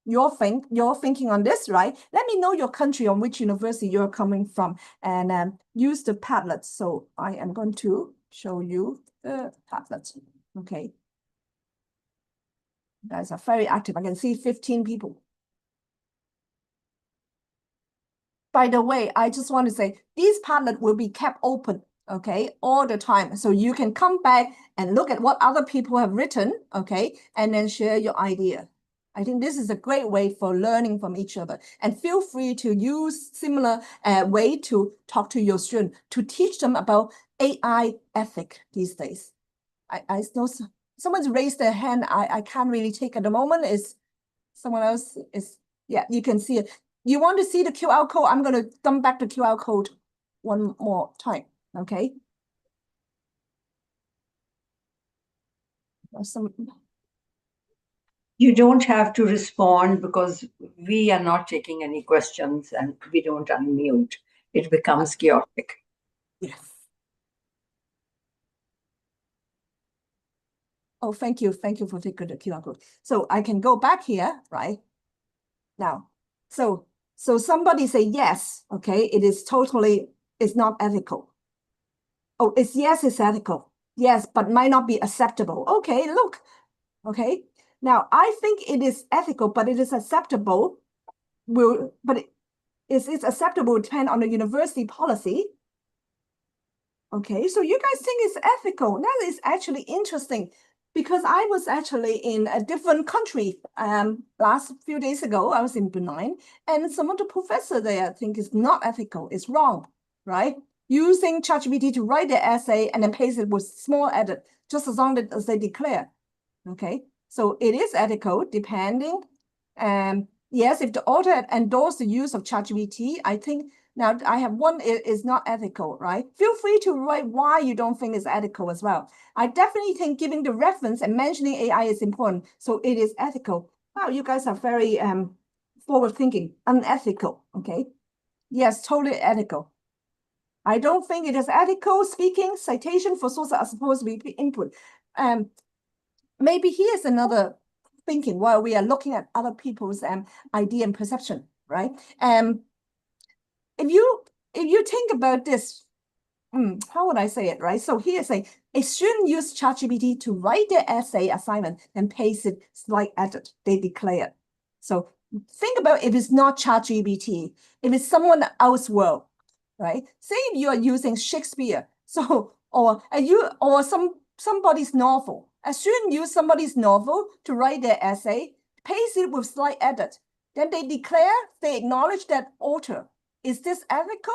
S2: your thinking on this, right? Let me know your country, on which university you're coming from, and use the Padlet. So I am going to show you the Padlet. Okay. You guys are very active. I can see 15 people. By the way, I just want to say these Padlet will be kept open, okay, all the time. So you can come back and look at what other people have written, okay, and then share your idea. I think this is a great way for learning from each other. And feel free to use similar way to talk to your student, to teach them about AI ethic these days. I know someone's raised their hand. I can't really take at the moment. Is someone else is, yeah, you can see it. You want to see the QR code? I'm going to dump back the QR code one more time, okay?
S1: You don't have to respond because we are not taking any questions and we don't unmute. It becomes chaotic.
S2: Yes. Oh, thank you. Thank you for taking the QR code. So I can go back here, right? Now, so somebody say yes, okay? It is totally, it's not ethical. Oh, it's yes, it's ethical. Yes, but might not be acceptable. Okay, look, okay. Now, I think it is ethical, but it is acceptable. Is acceptable depend on the university policy. Okay, so you guys think it's ethical. That is actually interesting because I was actually in a different country last few days ago. I was in Brunei, and some of the professors there think it's not ethical, it's wrong, right? Using ChatGPT to write their essay and then paste it with small edit, just as long as they declare. Okay, so it is ethical depending. Yes, if the author endorsed the use of ChatGPT, I think now I have one is not ethical, right? Feel free to write why you don't think it's ethical as well. I definitely think giving the reference and mentioning AI is important, so it is ethical. Wow, you guys are very forward thinking, unethical, okay? Yes, totally ethical. I don't think it is ethical. Speaking, citation for sources are supposed to be input. Maybe here's another thinking while we are looking at other people's idea and perception, right? If you think about this, how would I say it, right? So here's a student use ChatGPT to write their essay assignment and paste it slight edit, they declare. So think about if it's not ChatGPT, if it's someone else world, right? Say if you are using Shakespeare, so or somebody's novel. A student use somebody's novel to write their essay, paste it with slight edit. Then they acknowledge that author. Is this ethical?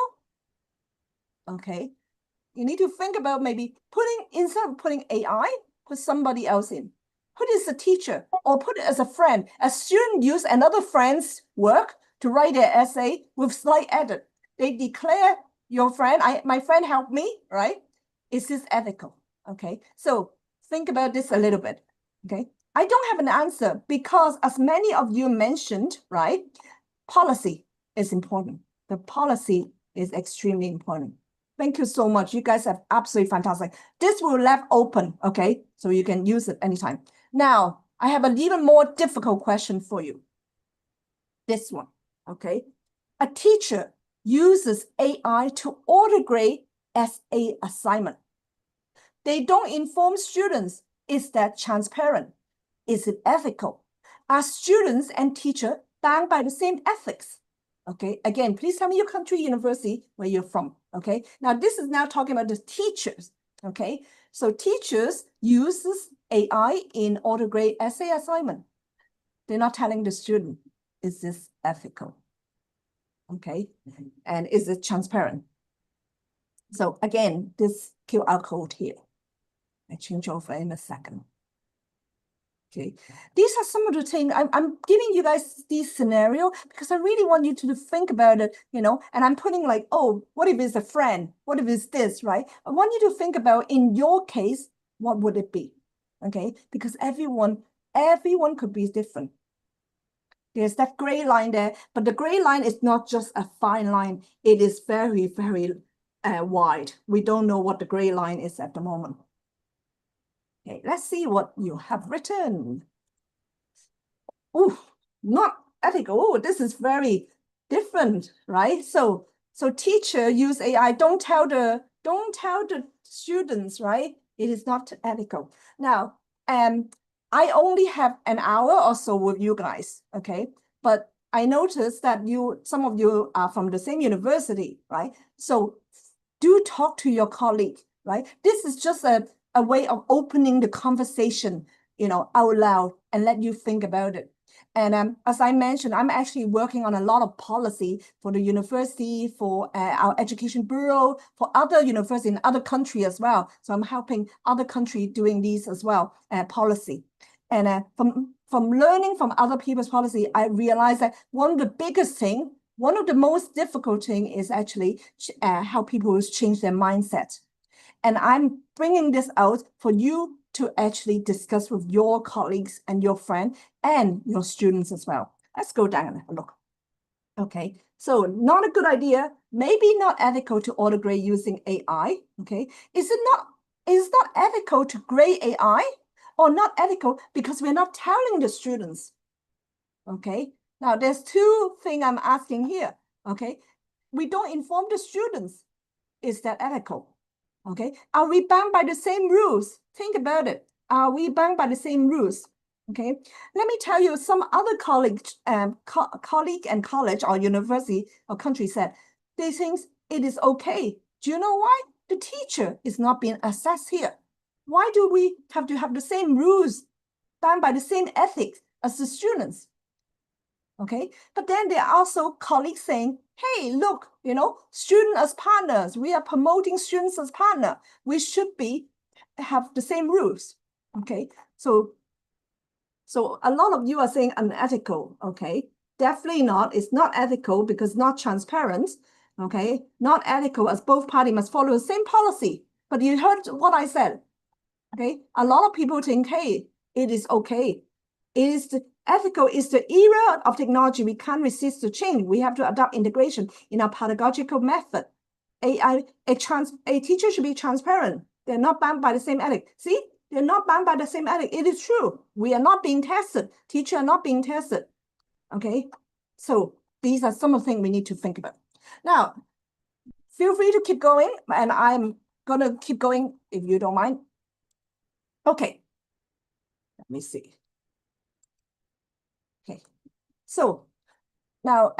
S2: Okay. You need to think about maybe instead of putting AI, put somebody else in. Put it as a teacher or put it as a friend. A student use another friend's work to write their essay with slight edit. They declare your friend, my friend helped me, right? Is this ethical? Okay. So think about this a little bit. Okay. I don't have an answer because as many of you mentioned, right? Policy is important. The policy is extremely important. Thank you so much. You guys have absolutely fantastic. This will left open, okay? So you can use it anytime. Now, I have an even more difficult question for you. This one, okay? A teacher uses AI to auto-grade essay assignment. They don't inform students. Is that transparent? Is it ethical? Are students and teacher bound by the same ethics? Okay, again, please tell me your country, university, where you're from, okay? Now, this is now talking about the teachers, okay? So teachers uses AI in auto-grade essay assignment. They're not telling the student, is this ethical? Okay, and is it transparent? So again, this QR code here, I change over in a second. Okay, these are some of the things I'm giving you guys these scenario because I really want you to think about it, you know, and I'm putting like, oh, what if it's a friend? What if it's this, right? I want you to think about in your case, what would it be? Okay, because everyone could be different. There's that gray line there, but the gray line is not just a fine line. It is very, very wide. We don't know what the gray line is at the moment. Okay, let's see what you have written. Oh, not ethical. Oh, this is very different, right? So teacher use AI. Don't tell the students, right? It is not ethical. Now, I only have an hour or so with you guys, okay? But I noticed that some of you are from the same university, right? So do talk to your colleague, right? This is just a way of opening the conversation, you know, out loud and let you think about it. And as I mentioned, I'm actually working on a lot of policy for the university, for our education bureau, for other universities in other countries as well. So I'm helping other countries doing these as well, policy. And from learning from other people's policy, I realized that one of the most difficult thing is actually how people change their mindset. And I'm bringing this out for you to actually discuss with your colleagues and your friend and your students as well. Let's go down and have a look. Okay, so not a good idea, maybe not ethical to auto grade using AI. Okay, is it not ethical to grade AI or not ethical because we're not telling the students? Okay, now there's two things I'm asking here. Okay, we don't inform the students. Is that ethical? Okay, are we bound by the same rules? Think about it. Are we bound by the same rules? Okay, let me tell you some other colleague and college or university or country said they think it is okay. Do you know why? The teacher is not being assessed here. Why do we have to have the same rules, bound by the same ethics as the students? Okay, but then there are also colleagues saying, hey, look, you know, students as partners, we are promoting students as partner. We should have the same rules. Okay, so a lot of you are saying unethical. Okay, definitely not. It's not ethical because it's not transparent. Okay, not ethical as both parties must follow the same policy. But you heard what I said. Okay, a lot of people think, hey, it is okay. It is ethical is the era of technology. We can't resist the change. We have to adopt integration in our pedagogical method. A teacher should be transparent. They're not bound by the same ethic. See, they're not bound by the same ethic. It is true. We are not being tested. Teachers are not being tested. Okay, so these are some of the things we need to think about. Now, feel free to keep going, and I'm gonna keep going if you don't mind. Okay, let me see. Okay, so now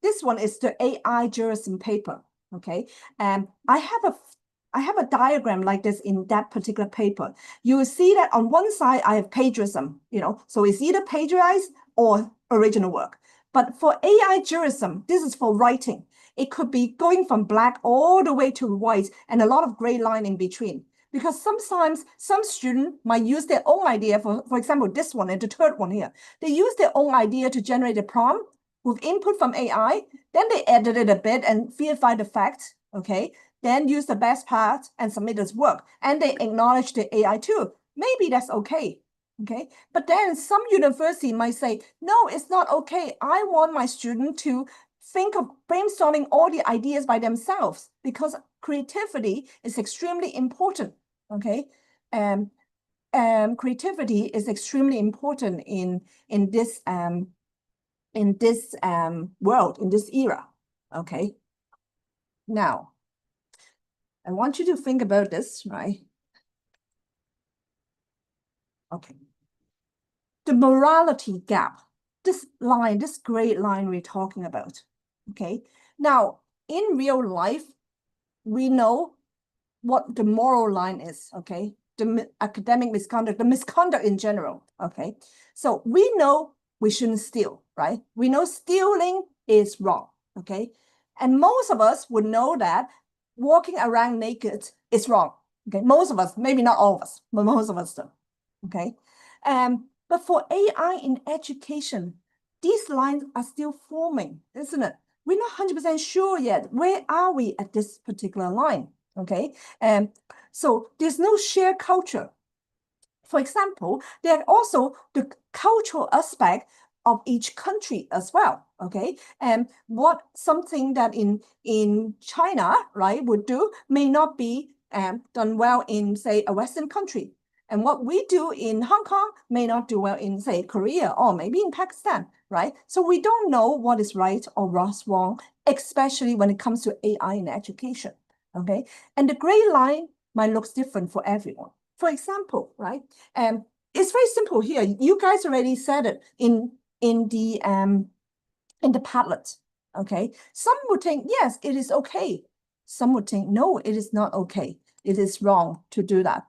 S2: this one is the AI jurism paper. Okay, I have I have a diagram like this in that particular paper. You will see that on one side, I have plagiarism, so it's either plagiarized or original work. But for AI jurism, this is for writing. It could be going from black all the way to white and a lot of gray line in between. Because sometimes some student might use their own idea, for example, this one and the third one here. They use their own idea to generate a prompt with input from AI. Then they edit it a bit and verify the facts, okay? Then use the best part and submit this work. And they acknowledge the AI too. Maybe that's okay, okay? But then some university might say, no, it's not okay. I want my student to think of brainstorming all the ideas by themselves because creativity is extremely important, okay? Creativity is extremely important in this world, in this era, okay? Now, I want you to think about this, right? Okay. The morality gap, this line, this great line we're talking about, okay? Now, in real life, we know what the moral line is, okay? The academic misconduct, the misconduct in general, okay? So we know we shouldn't steal, right? We know stealing is wrong, okay? And most of us would know that walking around naked is wrong, okay? Most of us, maybe not all of us, but most of us do, okay? But for AI in education, these lines are still forming, isn't it? We're not 100% sure yet. Where are we at this particular line? Okay. So there's no shared culture. For example, there are also the cultural aspect of each country as well. Okay. And what something that in China, right, would do may not be done well in, say, a Western country. And what we do in Hong Kong may not do well in, say, Korea or maybe in Pakistan, right? So we don't know what is right or what's wrong, especially when it comes to AI in education, okay? And the gray line might look different for everyone. For example, right? It's very simple here. You guys already said it in the Padlet, okay? Some would think, yes, it is okay. Some would think, no, it is not okay. It is wrong to do that.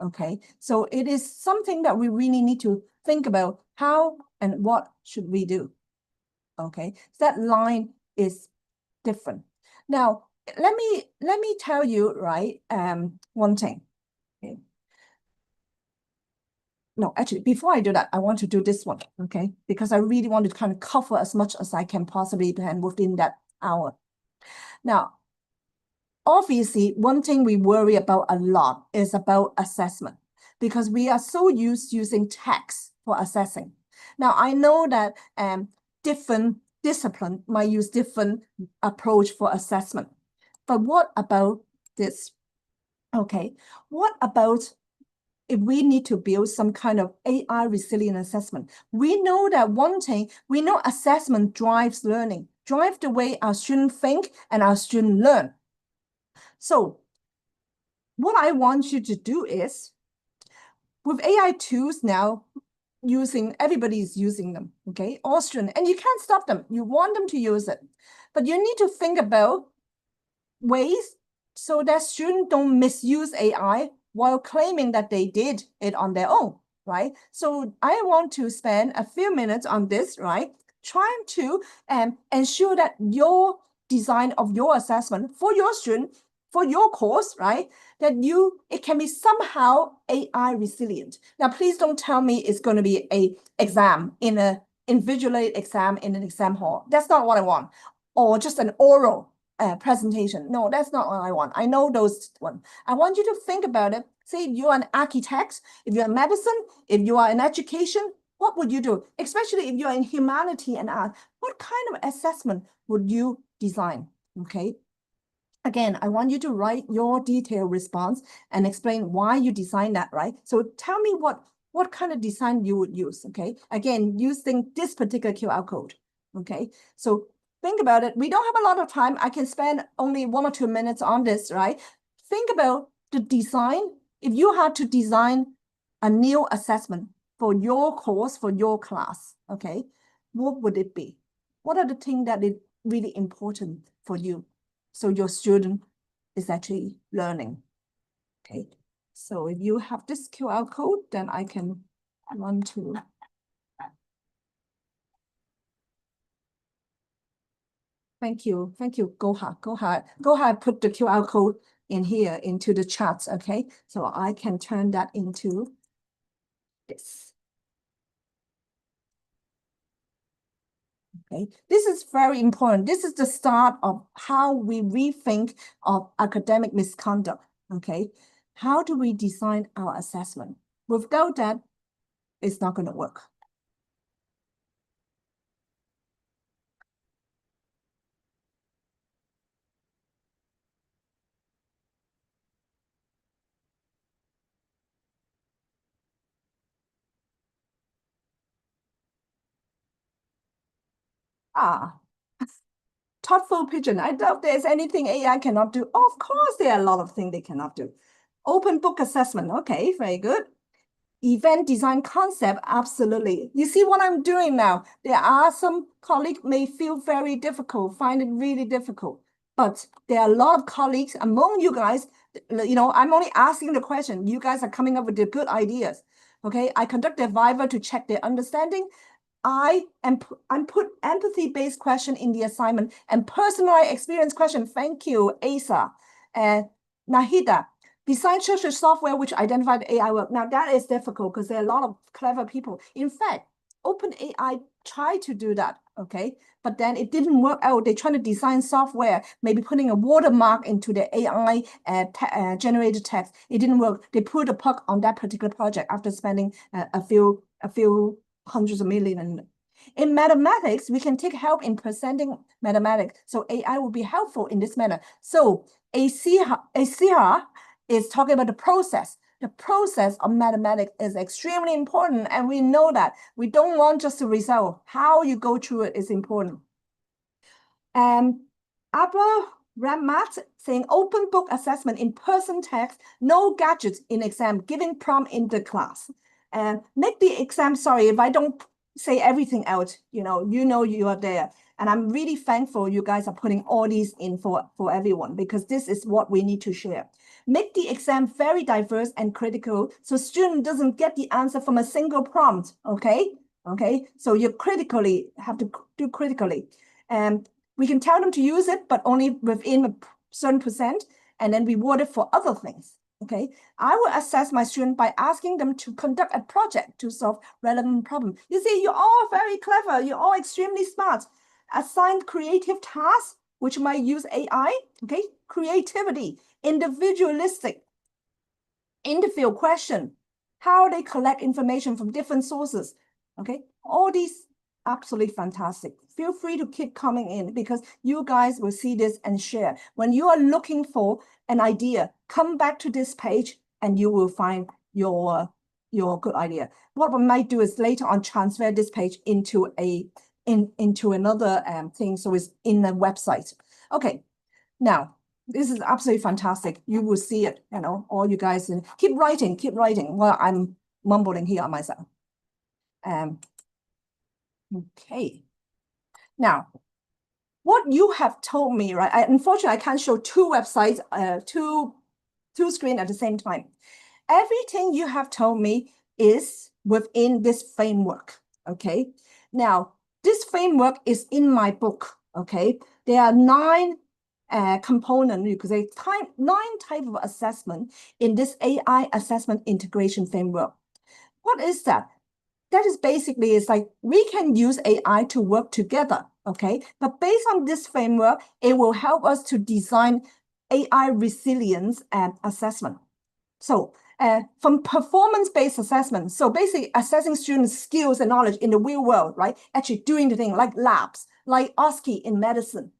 S2: Okay, so it is something that we really need to think about how and what should we do. Okay, that line is different. Now, let me tell you, right, one thing. Okay. No, actually, before I do that, I want to do this one, okay? Because I really want to kind of cover as much as I can possibly within that hour. Now, obviously, one thing we worry about a lot is about assessment because we are so used using text for assessing. Now, I know that different disciplines might use different approach for assessment, but what about this? Okay, what about if we need to build some kind of AI resilient assessment? We know that one thing, we know assessment drives learning, drives the way our students think and our students learn. So what I want you to do is, with AI tools now, everybody's using them, okay? All students, and you can't stop them. You want them to use it. But you need to think about ways so that students don't misuse AI while claiming that they did it on their own, right? So I want to spend a few minutes on this, right? Trying to ensure that your design of your assessment for your student, for your course, right? That it can be somehow AI resilient. Now, please don't tell me it's going to be an exam in an invigilated exam in an exam hall. That's not what I want. Or just an oral presentation. No, that's not what I want. I know those ones. I want you to think about it. Say you're an architect, if you're in medicine, if you are in education, what would you do? Especially if you're in humanity and art, what kind of assessment would you design? Okay. Again, I want you to write your detailed response and explain why you designed that, right? So tell me what kind of design you would use, okay? Again, using this particular QR code, okay? So think about it. We don't have a lot of time. I can spend only 1 or 2 minutes on this, right? Think about the design. If you had to design a new assessment for your course, for your class, okay? What would it be? What are the things that is really important for you? So your student is actually learning. Okay, so if you have this QR code, then I can run to. Thank you. Go ahead, put the QR code in here into the chat, okay? So I can turn that into this. Okay, this is very important. This is the start of how we rethink of academic misconduct, okay? How do we design our assessment? Without that, it's not going to work. Thoughtful pigeon. I doubt there's anything AI cannot do. Of course, there are a lot of things they cannot do. Open book assessment. Okay, very good. Event design concept, absolutely. You see what I'm doing now? There are some colleagues may feel very difficult, find it really difficult. But there are a lot of colleagues among you guys, I'm only asking the question. You guys are coming up with the good ideas. Okay, I conduct the Viva to check their understanding. I put empathy-based question in the assignment and personalized experience question. Thank you, Asa. And Nahida, design social software which identified AI work. Now that is difficult because there are a lot of clever people. In fact, OpenAI tried to do that, okay? But then it didn't work out. They're trying to design software, maybe putting a watermark into the AI generated text. It didn't work. They put a plug on that particular project after spending a few hundreds of millions. In mathematics, we can take help in presenting mathematics. So AI will be helpful in this manner. So ACR is talking about the process. The process of mathematics is extremely important, and we know that. We don't want just the result. How you go through it is important. Abra Ramat saying open book assessment in person text, no gadgets in exam, giving prompt in the class. And make the exam, sorry if I don't say everything out, you know you are there. And I'm really thankful you guys are putting all these in for everyone, because this is what we need to share. Make the exam very diverse and critical so student doesn't get the answer from a single prompt, okay? Okay, so you critically have to do critically. And we can tell them to use it, but only within a certain percent, and then reward it for other things. Okay, I will assess my student by asking them to conduct a project to solve relevant problem. You see, you're all very clever. You're all extremely smart. Assign creative tasks, which might use AI. Okay, creativity, individualistic, interview question, how they collect information from different sources. Okay, all these absolutely fantastic. Feel free to keep coming in because you guys will see this and share. When you are looking for an idea, come back to this page and you will find your good idea. What we might do is later on transfer this page into another thing, so it's in the website. Okay, now this is absolutely fantastic. You will see it, all you guys keep writing while I'm mumbling here on myself. Okay. Now, what you have told me, right? Unfortunately, I can't show two websites, two screens at the same time. Everything you have told me is within this framework, okay? Now, this framework is in my book, okay? There are 9 components, you could say 9 types of assessment in this AI assessment integration framework. What is that? That is basically, it's like we can use AI to work together, okay? But based on this framework, it will help us to design AI resilience and assessment. So from performance-based assessment, so basically assessing students' skills and knowledge in the real world, right? Actually doing the thing like labs, like OSCE in medicine,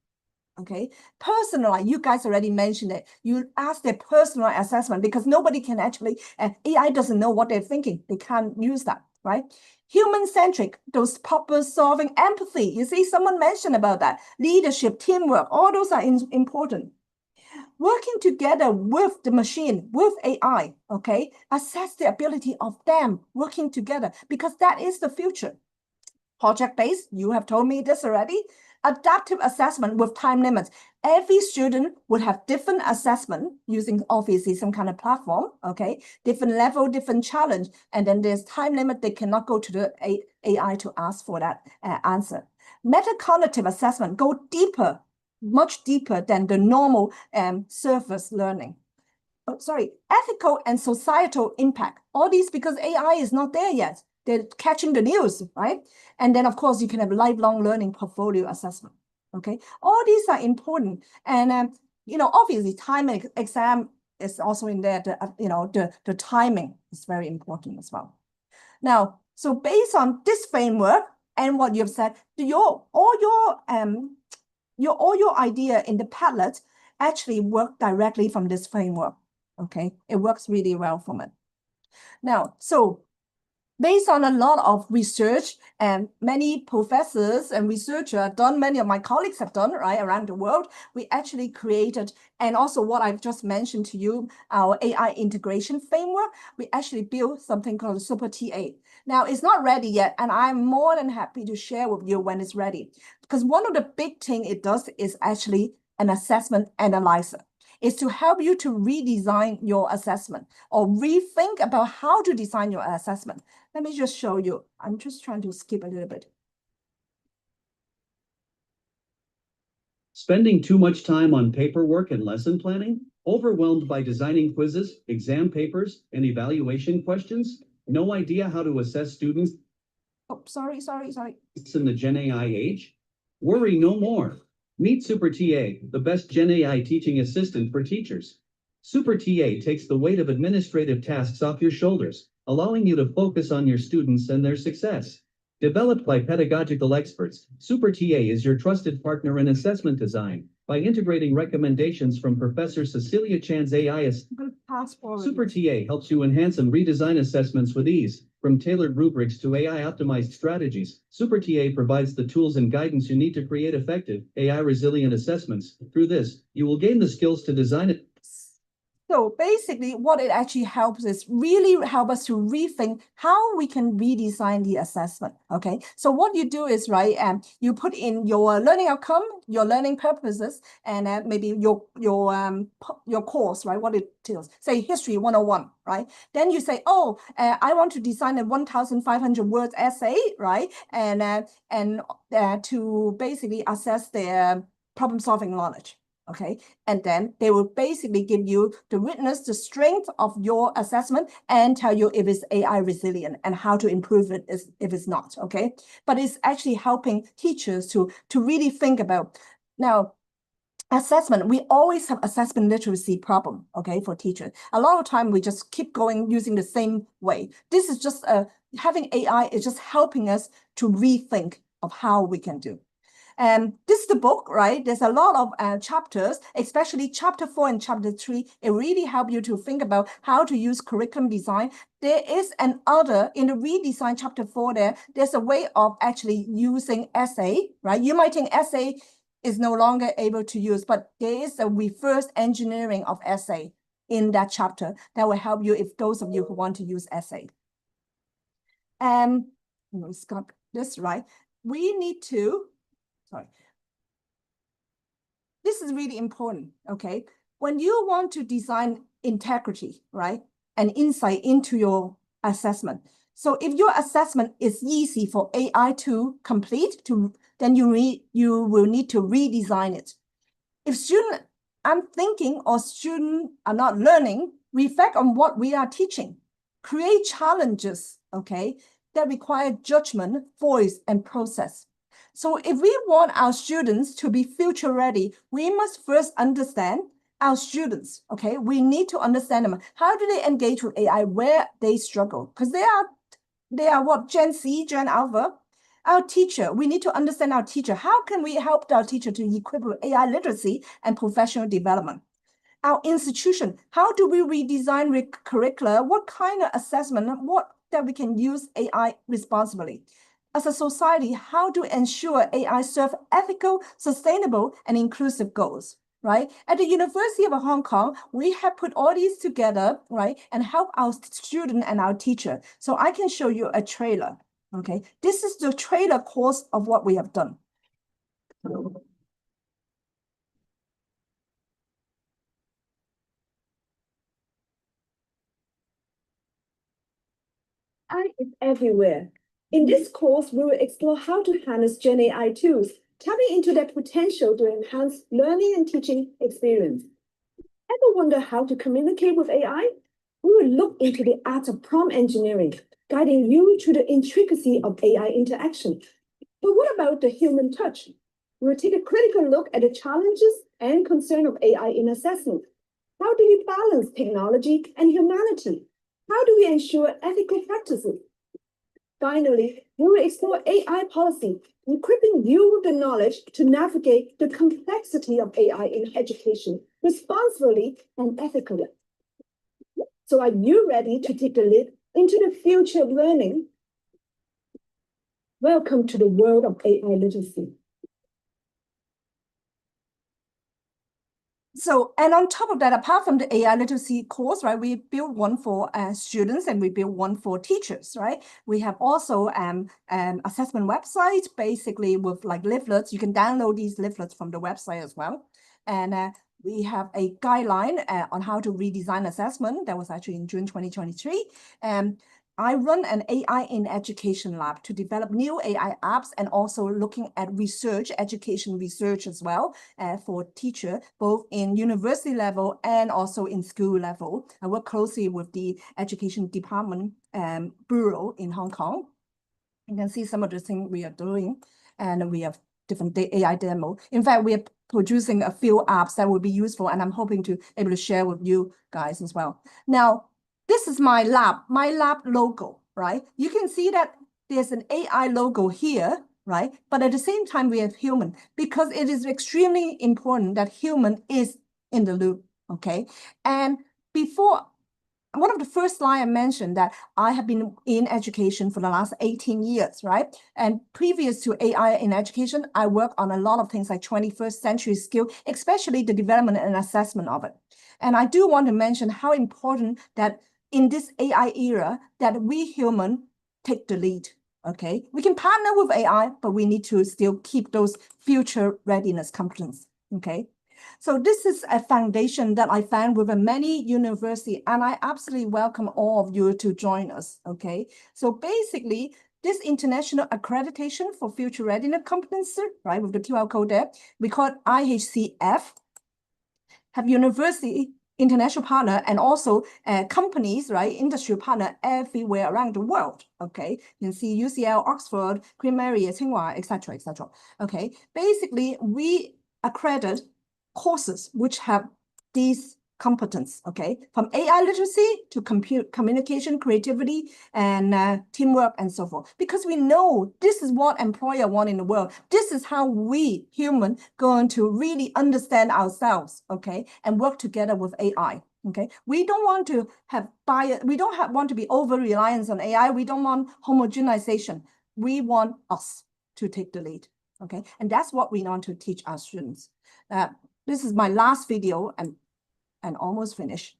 S2: okay? Personalized, you guys already mentioned it. You ask their personal assessment because nobody can actually, AI doesn't know what they're thinking. They can't use that, right? Human-centric, those problem-solving, empathy. You see, someone mentioned about that. Leadership, teamwork, all those are important. Working together with the machine, with AI, okay? Assess the ability of them working together because that is the future. Project-based, you have told me this already. Adaptive assessment with time limits. Every student would have different assessment using obviously some kind of platform, okay? Different level, different challenge. And then there's time limit. They cannot go to the AI to ask for that answer. Metacognitive assessment go deeper, much deeper than the normal surface learning. Oh, sorry, ethical and societal impact. All these because AI is not there yet. They're catching the news, right? And then, of course, you can have lifelong learning portfolio assessment. Okay, all these are important. And you know, obviously, time exam is also in there. The timing is very important as well. Now, so based on this framework and what you've said, all your idea in the Padlet actually work directly from this framework. Okay, it works really well from it. Now, so based on a lot of research and many professors and researchers have done, many of my colleagues have done, right, around the world, we actually created, and also what I've just mentioned to you, our AI integration framework, we actually built something called Super TA. Now, it's not ready yet, and I'm more than happy to share with you when it's ready. Because one of the big things it does is actually an assessment analyzer. Is to help you to redesign your assessment or rethink about how to design your assessment. Let me just show you. I'm just trying to skip a little bit.
S3: Spending too much time on paperwork and lesson planning? Overwhelmed by designing quizzes, exam papers, and evaluation questions? No idea how to assess students
S2: Oh, sorry.
S3: in the Gen AI age? Worry no more. Meet Super TA, the best Gen AI teaching assistant for teachers. Super TA takes the weight of administrative tasks off your shoulders, allowing you to focus on your students and their success. Developed by pedagogical experts, Super TA is your trusted partner in assessment design. By integrating recommendations from Professor Cecilia Chan's AI, Super TA helps you enhance and redesign assessments with ease. From tailored rubrics to AI-optimized strategies, Super TA provides the tools and guidance you need to create effective, AI-resilient assessments. Through this, you will gain the skills to design it.
S2: So basically what it actually helps is really help us to rethink how we can redesign the assessment, okay? So what you do is, right, you put in your learning outcome, your learning purposes, and maybe your course, right, what it tells, say History 101, right? Then you say, oh, I want to design a 1,500 words essay, right? And to basically assess their problem-solving knowledge. Okay, and then they will basically give you the readiness, the strength of your assessment, and tell you if it's AI resilient and how to improve it if it's not. Okay, but it's actually helping teachers to really think about. Now, assessment, we always have assessment literacy problem, okay, for teachers. A lot of time we just keep going using the same way. This is just having AI is just helping us to rethink of how we can do. And this is the book, right? There's a lot of chapters, especially chapter 4 and chapter 3. It really helps you to think about how to use curriculum design. There is another, in the redesign chapter 4 there's a way of actually using essay, right? You might think essay is no longer able to use, but there is a reverse engineering of essay in that chapter that will help you if those of you who want to use essay. And let's got this right. We need to, sorry. This is really important, okay? When you want to design integrity, right? And insight into your assessment. So if your assessment is easy for AI to complete, then you will need to redesign it. If students aren't thinking or students are not learning, reflect on what we are teaching. Create challenges, okay, that require judgment, voice, and process. So if we want our students to be future ready, we must first understand our students, okay? We need to understand them. How do they engage with AI, where they struggle? Because they are what, Gen Z, Gen Alpha? Our teacher, we need to understand our teacher. How can we help our teacher to equip with AI literacy and professional development? Our institution, how do we redesign curricula? What kind of assessment, what that we can use AI responsibly? As a society, how to ensure AI serve ethical, sustainable, and inclusive goals, right? At the University of Hong Kong, we have put all these together, right, and help our student and our teacher. So I can show you a trailer, okay? This is the trailer course of what we have done. AI is everywhere. In this course, we will explore how to harness Gen AI tools, tapping into their potential to enhance learning and teaching experience. Ever wonder how to communicate with AI? We will look into the art of prompt engineering, guiding you through the intricacy of AI interaction. But what about the human touch? We will take a critical look at the challenges and concern of AI in assessment. How do we balance technology and humanity? How do we ensure ethical practices? Finally, we will explore AI policy, equipping you with the knowledge to navigate the complexity of AI in education responsibly and ethically. So are you ready to take the leap into the future of learning? Welcome to the world of AI literacy. So, and on top of that, apart from the AI literacy course, right, we built one for students and we built one for teachers, right? We have also assessment website, basically with like leaflets. You can download these leaflets from the website as well. And we have a guideline on how to redesign assessment. That was actually in June 2023. I run an AI in education lab to develop new AI apps and also looking at research, education research as well for teacher, both in university level and also in school level. I work closely with the education department bureau in Hong Kong. You can see some of the things we are doing, and we have different AI demo. In fact, we are producing a few apps that will be useful, and I'm hoping to able to share with you guys as well. Now, this is my lab logo, right? You can see that there's an AI logo here, right? But at the same time, we have human, because it is extremely important that human is in the loop, okay? And before, one of the first slide I mentioned that I have been in education for the last 18 years, right? And previous to AI in education, I work on a lot of things like 21st century skill, especially the development and assessment of it. And I do want to mention how important that in this AI era that we human take the lead, okay? We can partner with AI, but we need to still keep those future readiness competence, okay? So this is a foundation that I found with many universities, and I absolutely welcome all of you to join us, okay? So basically, this international accreditation for future readiness competence, right, with the QR code there, we call it IHCF, have university international partner and also companies, right, industry partner everywhere around the world, okay? You can see UCL, Oxford, Queen Mary, Tsinghua, etc., etc. Okay, basically, we accredit courses which have these competence, okay, from AI literacy to communication, creativity, and teamwork, and so forth. Because we know this is what employer want in the world. This is how we human going to really understand ourselves, okay, and work together with AI. Okay, we don't want to have bias. We don't want to be over reliant on AI. We don't want homogenization. We want us to take the lead. Okay, and that's what we want to teach our students. This is my last video and almost finished.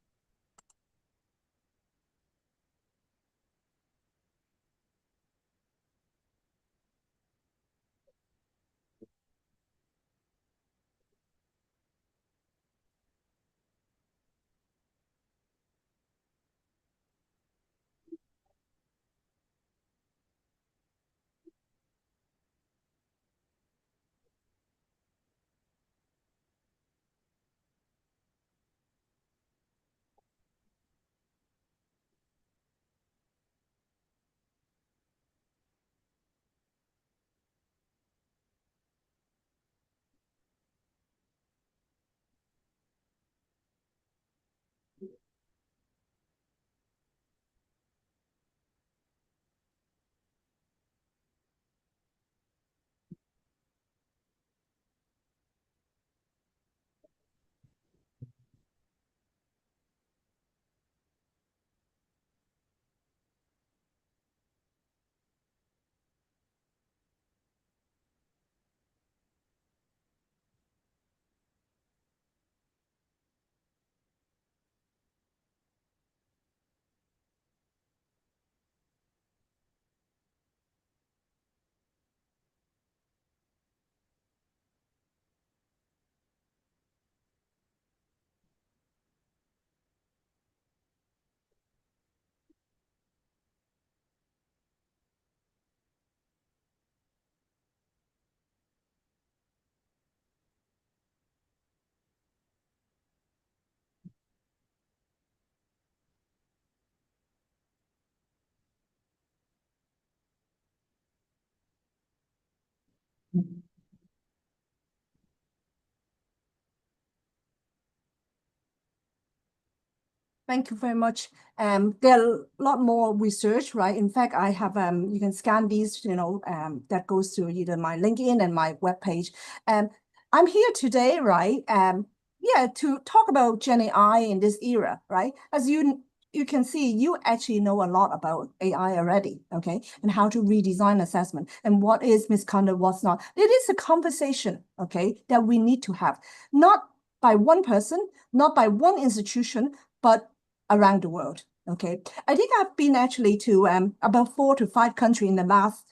S2: Thank you very much. There are a lot more research, right? In fact, I have you can scan these, that goes to either my LinkedIn and my webpage. I'm here today, right? To talk about Gen AI in this era, right? As you can see, you actually know a lot about AI already, okay? And how to redesign assessment and what is misconduct, what's not. It is a conversation, okay, that we need to have, not by one person, not by one institution, but around the world. Okay, I think I've been actually to about 4 to 5 countries in the last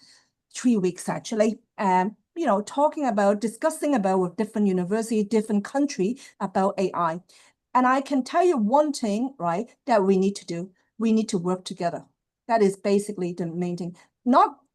S2: 3 weeks actually. Discussing about with different university, different country about AI. And I can tell you one thing, right, that we need to do. We need to work together. That is basically the main thing.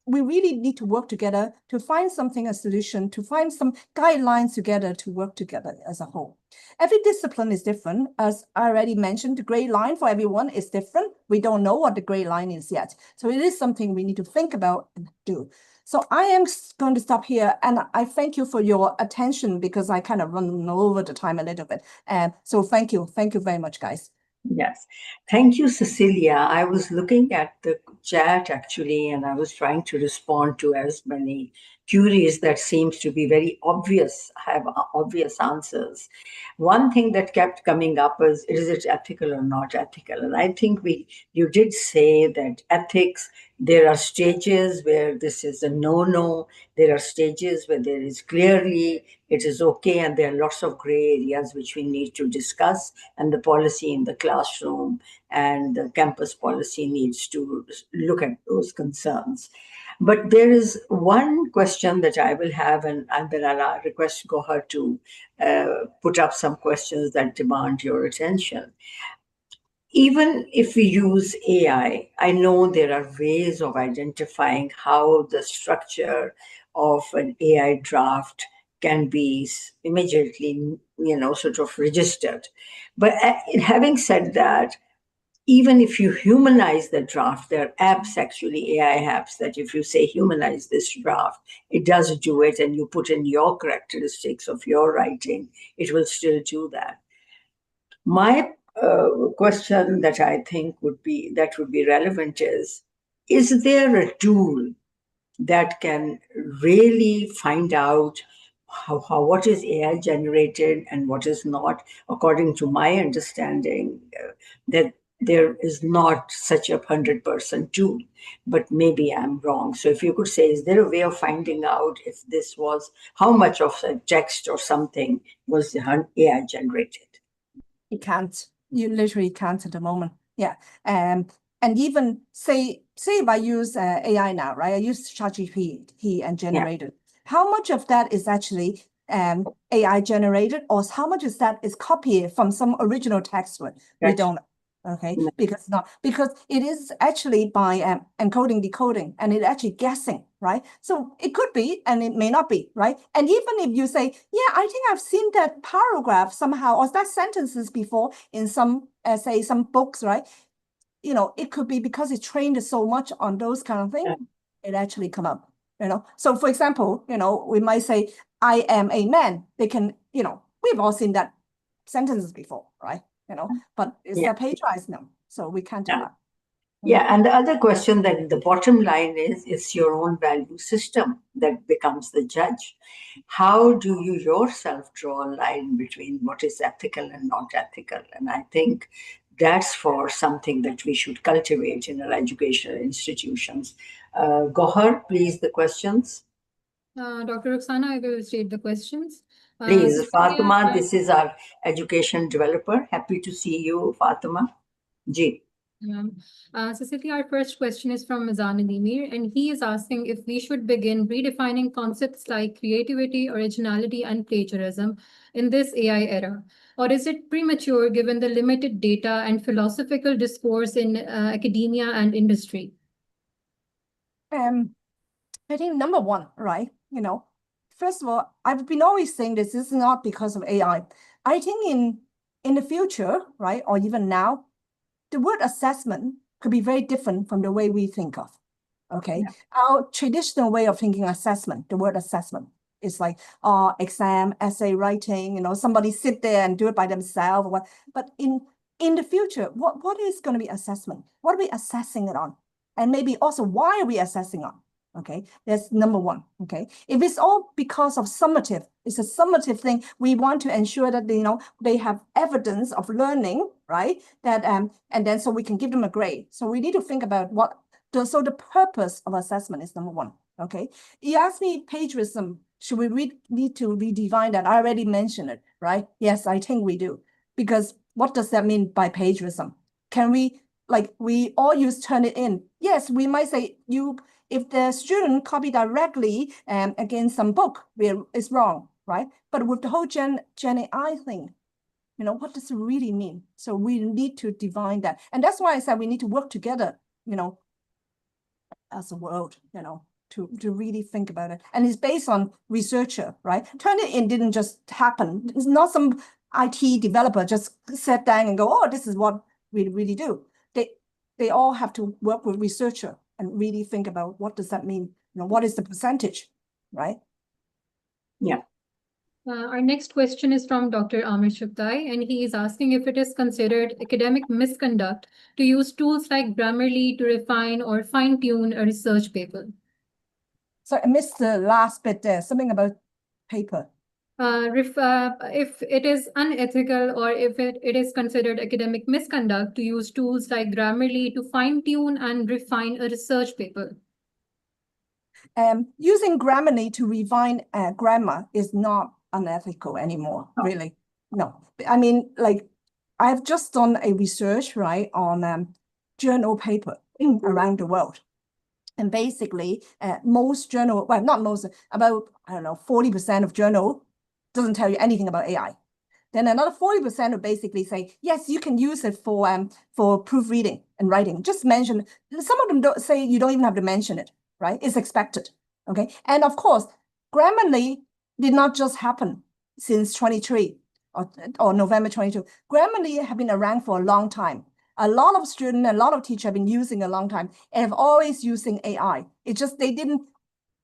S2: We really need to work together to find something, a solution, to find some guidelines together to work together as a whole. Every discipline is different. As I already mentioned, the gray line for everyone is different. We don't know what the gray line is yet. So it is something we need to think about and do. So I am going to stop here, and I thank you for your attention because I kind of run over the time a little bit. So thank you. Thank you very much, guys.
S1: Yes. Thank you, Cecilia. I was looking at the chat actually, and I was trying to respond to as many queries that seems to be very obvious, have obvious answers. One thing that kept coming up is it ethical or not ethical? And I think you did say that ethics, there are stages where this is a no-no. There are stages where there is clearly it is okay, and there are lots of gray areas which we need to discuss, and the policy in the classroom and the campus policy needs to look at those concerns. But there is one question that I will have, and then I'll request Gohar to put up some questions that demand your attention. Even if we use AI, I know there are ways of identifying how the structure of an AI draft can be immediately, sort of registered. But having said that, even if you humanize the draft, there are apps, actually AI apps, that if you say humanize this draft, it does do it, and you put in your characteristics of your writing, it will still do that. My question that I think would be relevant is there a tool that can really find out what is AI generated and what is not? According to my understanding, that there is not such a 100% tool, but maybe I'm wrong. So if you could say, is there a way of finding out if this was, how much of a text or something was AI generated?
S2: You can't. You literally can't at the moment. Yeah. And even say if I use AI now, right? I use ChatGPT and generated. How much of that is actually AI generated, or how much is that is copied from some original text? We don't know. Okay, because it is actually by encoding, decoding, and it actually guessing, right? So it could be, and it may not be, right? And even if you say, yeah, I think I've seen that paragraph somehow, or that sentences before in some, say, some books, right? It could be because it trained so much on those kind of things, it actually come up, So for example, we might say, I am a man. They can, we've all seen that sentences before, right? But it's a plagiarized now, so we can't do that.
S1: Yeah, and the other question, that the bottom line is, it's your own value system that becomes the judge. How do you yourself draw a line between what is ethical and not ethical? And I think that's for something that we should cultivate in our educational institutions. Gohar, please, the questions.
S6: Dr. Roxana, I will state the questions.
S1: Please,
S6: Cecilia,
S1: Fatima, this is our education developer. Happy to see you, Fatima. Ji.
S6: Cecilia, our first question is from Mizan Adimir, and he is asking if we should begin redefining concepts like creativity, originality, and plagiarism in this AI era, or is it premature given the limited data and philosophical discourse in academia and industry?
S2: I think number one, right? First of all, I've been always saying this is not because of AI. I think in the future, right, or even now, the word assessment could be very different from the way we think of. Okay, our traditional way of thinking assessment, the word assessment is like exam, essay writing. Somebody sit there and do it by themselves. But in in the future, what is going to be assessment? What are we assessing it on? And maybe also, why are we assessing on? Okay, that's number one. Okay, if it's all because of summative, it's a summative thing. We want to ensure that they have evidence of learning, right? That and then so we can give them a grade. So we need to think about so the purpose of assessment is number one. Okay, you asked me plagiarism. Should we need to redefine that? I already mentioned it, right? Yes, I think we do, because what does that mean by plagiarism? Can we all use Turnitin? Yes, we might say if the student copy directly against some book, it's wrong, right? But with the whole Gen AI thing, what does it really mean? So we need to define that. And that's why I said we need to work together, as a world, to really think about it. And it's based on researcher, right? Turnitin didn't just happen. It's not some IT developer just sat down and go, oh, this is what we really do. They all have to work with researcher and really think about what does that mean? What is the percentage, right?
S1: Yeah.
S6: Our next question is from Dr. Amir Shukdai, and he is asking if it is considered academic misconduct to use tools like Grammarly to refine or fine-tune a research paper.
S2: So I missed the last bit there, something about paper.
S6: If it is unethical or if it is considered academic misconduct to use tools like Grammarly to fine-tune and refine a research paper.
S2: Using Grammarly to refine grammar is not unethical anymore, really. No, I mean, I've just done a research, right, on journal paper around the world. And basically, most journal, well, not most, about, 40% of journal doesn't tell you anything about AI. Then another 40% will basically say, yes, you can use it for proofreading and writing. Just mention, some of them don't say you don't even have to mention it, right? It's expected, okay? And of course, Grammarly did not just happen since 23 or November 22. Grammarly have been around for a long time. A lot of students, a lot of teachers have been using a long time and have always using AI. It's just they didn't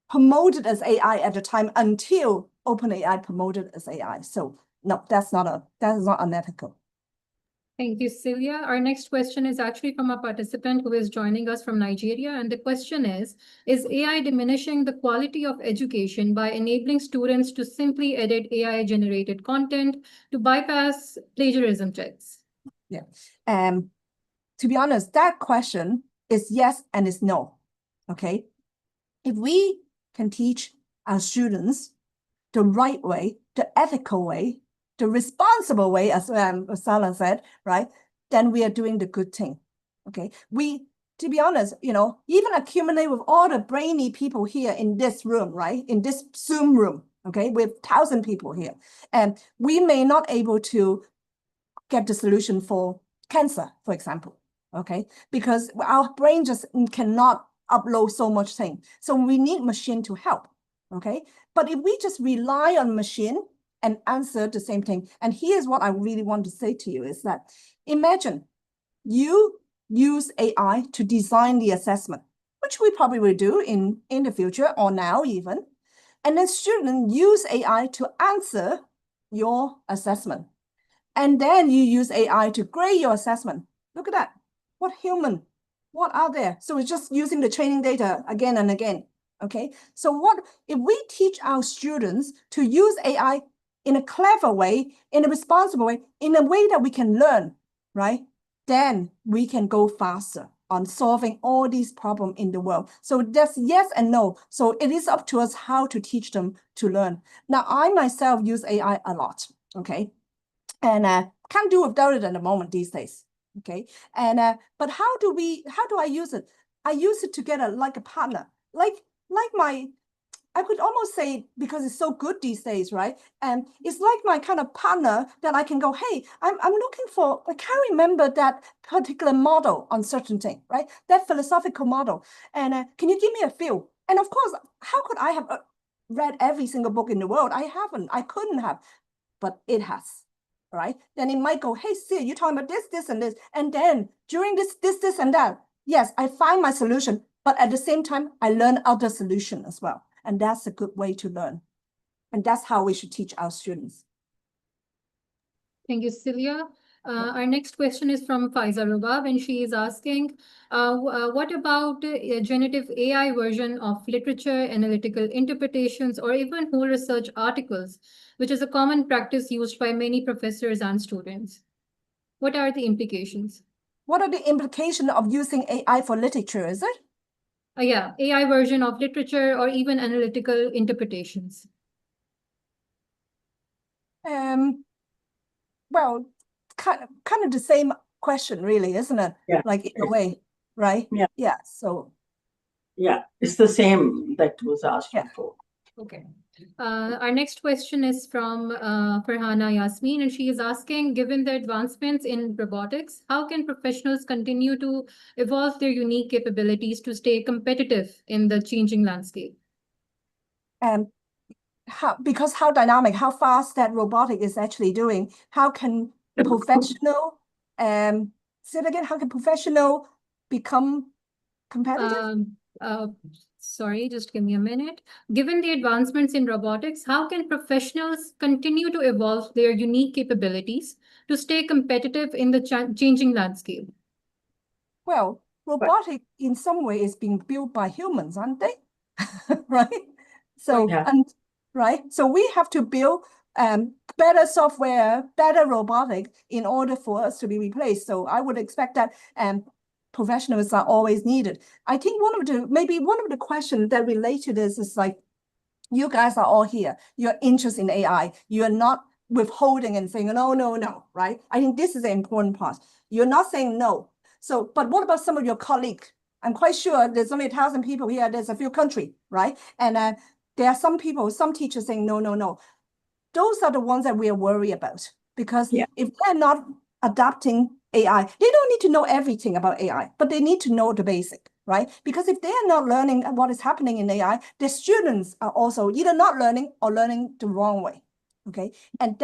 S2: promote it as AI at the time until OpenAI promoted it as AI. So no, that is not unethical.
S6: Thank you, Celia. Our next question is actually from a participant who is joining us from Nigeria. And the question is AI diminishing the quality of education by enabling students to simply edit AI-generated content to bypass plagiarism checks?
S2: Yeah. To be honest, that question is yes and is no, okay? If we can teach our students the right way, the ethical way, the responsible way, as Sala said, right, then we are doing the good thing, okay? To be honest, even accumulate with all the brainy people here in this room, right, in this Zoom room, okay, with 1,000 people here, and we may not able to get the solution for cancer, for example, okay? Because our brain just cannot upload so much thing. So we need machine to help, okay? But if we just rely on machine and answer the same thing, and here's what I really want to say to you is that, imagine you use AI to design the assessment, which we probably will do in the future or now even, and then students use AI to answer your assessment. And then you use AI to grade your assessment. Look at that. What are there? So it's just using the training data again and again, okay? So what if we teach our students to use AI in a clever way, in a responsible way, in a way that we can learn, right? Then we can go faster on solving all these problems in the world. So that's yes and no. So it is up to us how to teach them to learn. Now, I myself use AI a lot, okay? And can't do without it at the moment these days, okay? And but how do I use it? I use it together like a partner, like I could almost say, because it's so good these days, right? And it's like my kind of partner that I can go, hey, I'm looking for, I can't remember that particular model on certain thing, right? That philosophical model. And can you give me a feel? And of course, how could I have read every single book in the world? I haven't, I couldn't have, but it has. Right? Then it might go, hey, Sia, you're talking about this, and this. And then during this, and that, yes, I find my solution, but at the same time, I learn other solution as well. And that's a good way to learn. And that's how we should teach our students.
S6: Thank you, Celia. Our next question is from Faiza Rubab, and she is asking, what about a generative AI version of literature, analytical interpretations, or even whole research articles, which is a common practice used by many professors and students? What are the implications?
S2: What are the implications of using AI for literature, is it?
S6: Yeah, AI version of literature or even analytical interpretations.
S2: Well, kind of the same question, really, isn't it?
S1: Yeah.
S2: Like in a way, right?
S1: Yeah.
S2: Yeah. So
S1: Yeah, it's the same that was asked
S2: Yeah.
S1: before.
S6: Okay. Our next question is from Farhana Yasmin, and she is asking, given the advancements in robotics, how can professionals continue to evolve their unique capabilities to stay competitive in the changing landscape?
S2: because how dynamic, how fast that robotic is actually doing, how can professional say it again, how can professional become competitive?
S6: Sorry, just give me a minute. Given the advancements in robotics, how can professionals continue to evolve their unique capabilities to stay competitive in the changing landscape?
S2: Well, robotic in some way is being built by humans, aren't they? Right? So
S1: Yeah.
S2: right? So we have to build better software, better robotic in order for us to be replaced. So I would expect that professionals are always needed. I think maybe one of the questions that relate to this is like, you guys are all here. You're interested in AI. You're not withholding and saying, no, no, no, right? I think this is the important part. You're not saying no. So, but what about some of your colleagues? I'm quite sure there's only 1,000 people here. There's a few countries, right? And there are some people, some teachers saying, no, no, no. Those are the ones that we are worried about, because if they're not adapting AI, they don't need to know everything about AI, but they need to know the basic, right? Because if they are not learning what is happening in AI, the students are also either not learning or learning the wrong way, okay? And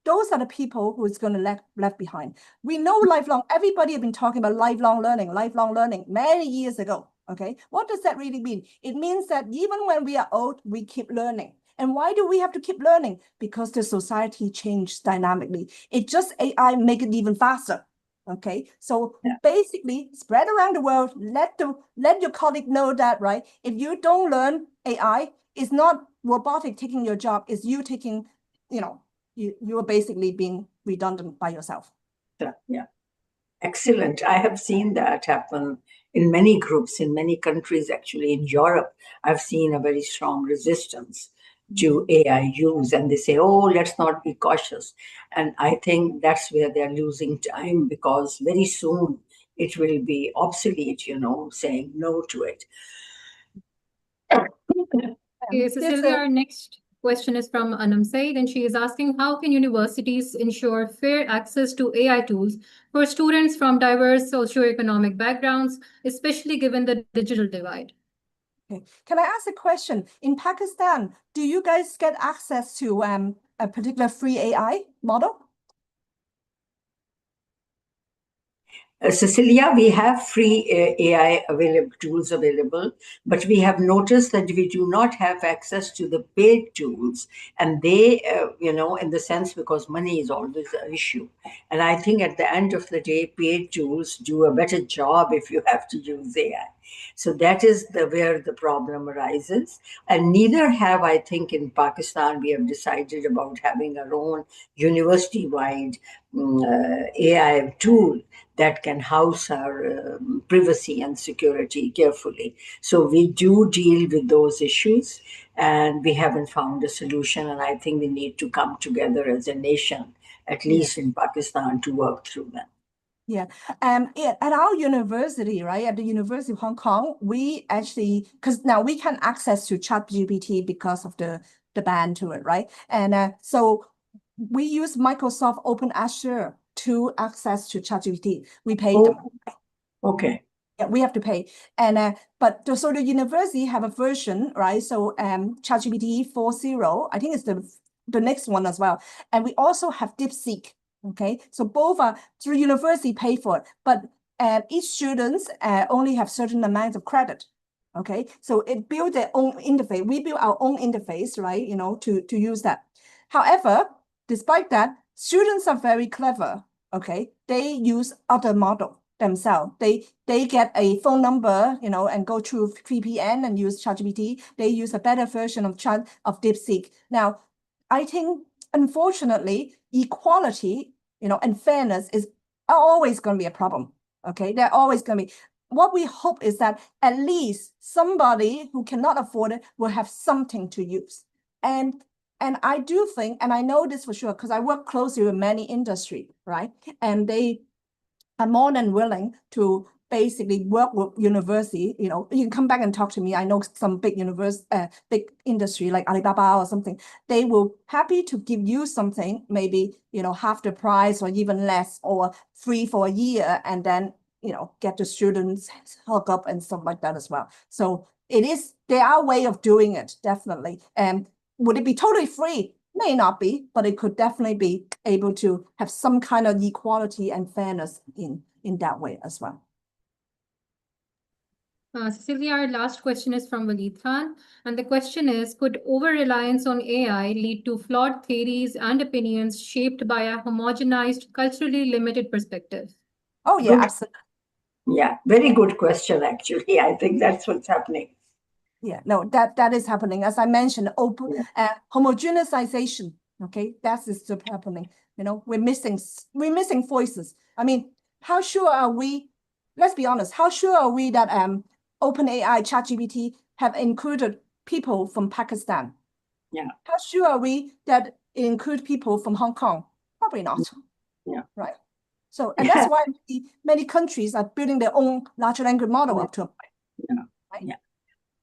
S2: those are the people who is going to left behind. We know lifelong, everybody has been talking about lifelong learning many years ago, okay? What does that really mean? It means that even when we are old, we keep learning. And why do we have to keep learning? Because the society changed dynamically. It just AI make it even faster. Okay, so basically spread around the world. Let your colleague know that, right? If you don't learn AI, it's not robotic taking your job. It's you taking, you are basically being redundant by yourself.
S1: Yeah. Excellent. I have seen that happen in many groups, in many countries, actually. In Europe, I've seen a very strong resistance to AI use, and they say, oh, let's not be cautious. And I think that's where they're losing time, because very soon it will be obsolete, saying no to it.
S6: Okay, Cecilia, our next question is from Anam Said, and she is asking, how can universities ensure fair access to AI tools for students from diverse socioeconomic backgrounds, especially given the digital divide?
S2: Okay. Can I ask a question? In Pakistan, do you guys get access to a particular free AI model?
S1: Cecilia, we have free AI tools available, but we have noticed that we do not have access to the paid tools. And they, in the sense, because money is always an issue. And I think at the end of the day, paid tools do a better job if you have to use AI. So that is where the problem arises. And neither have, I think, in Pakistan, we have decided about having our own university-wide AI tool that can house our privacy and security carefully. So we do deal with those issues, and we haven't found a solution. And I think we need to come together as a nation, at least in Pakistan, to work through them.
S2: Yeah. At our university, right, at the University of Hong Kong, we actually, because now we can access to ChatGPT because of the ban to it, right? And so we use Microsoft Open Azure to access to ChatGPT. We pay them.
S1: Okay.
S2: Yeah, we have to pay. And so the university have a version, right? So ChatGPT 4.0, I think it's the next one as well. And we also have DeepSeek. Okay, so both are through university pay for it, but each students only have certain amounts of credit. Okay, so it built their own interface. We build our own interface, right? To use that. However, despite that, students are very clever. okay, they use other model themselves. They get a phone number, and go through VPN and use ChatGPT. They use a better version of DeepSeek. Now, I think, unfortunately, equality, and fairness is always going to be a problem. Okay, they're always going to be. What we hope is that at least somebody who cannot afford it will have something to use. And I do think, and I know this for sure, because I work closely with many industry, right? And they are more than willing to basically work with university. You can come back and talk to me. I know some big big industry like Alibaba or something. They will happy to give you something, maybe, half the price or even less, or free for a year, and then, get the students hook up and stuff like that as well. So there are way of doing it, definitely. And would it be totally free? May not be, but it could definitely be able to have some kind of equality and fairness in that way as well.
S6: Cecilia, our last question is from Waleed Khan. And the question is, could over-reliance on AI lead to flawed theories and opinions shaped by a homogenized, culturally limited perspective?
S2: Oh, yeah,
S1: Good.
S2: absolutely.
S1: Yeah, very good question, actually. I think that's what's happening.
S2: Yeah, no, that is happening. As I mentioned, homogenization. Okay, that is still happening. We're missing voices. I mean, how sure are we? Let's be honest. How sure are we that OpenAI, ChatGPT have included people from Pakistan?
S1: Yeah.
S2: How sure are we that it includes people from Hong Kong? Probably not.
S1: Yeah.
S2: Right. So, and that's why many countries are building their own large language model up to a point.
S1: Yeah.
S2: Right?
S1: Yeah.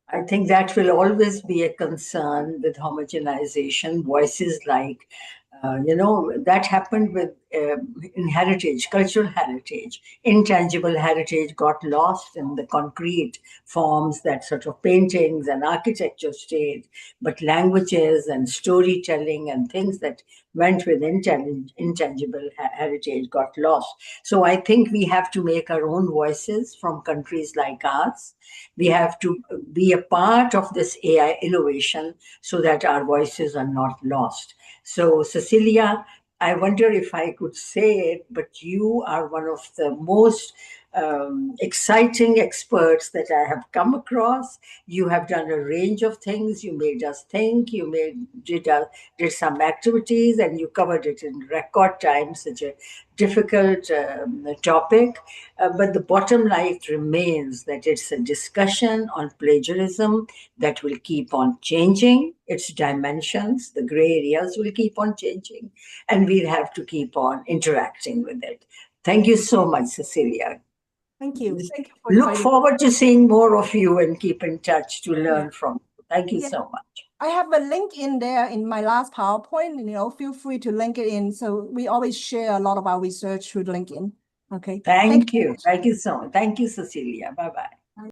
S1: I think that will always be a concern with homogenization. Voices like, that happened with in heritage, cultural heritage. Intangible heritage got lost in the concrete forms that sort of paintings and architecture stayed, but languages and storytelling and things that went with intangible heritage got lost. So I think we have to make our own voices from countries like ours. We have to be a part of this AI innovation so that our voices are not lost. So, Cecilia, I wonder if I could say it, but you are one of the most exciting experts that I have come across. You have done a range of things. You made us think. You did some activities, and you covered it in record time. Such a difficult topic, but the bottom line remains that it's a discussion on plagiarism that will keep on changing. Its dimensions, the gray areas will keep on changing, and we'll have to keep on interacting with it. Thank you so much, Cecilia.
S2: Thank you. Thank you for
S1: Look
S2: inviting me.
S1: forward to seeing more of you and keep in touch to learn from you. Thank you so much.
S2: I have a link in there in my last PowerPoint, feel free to link it in. So we always share a lot of our research through LinkedIn. Okay.
S1: Thank you. Thank you so much. Thank you, Cecilia. Bye-bye.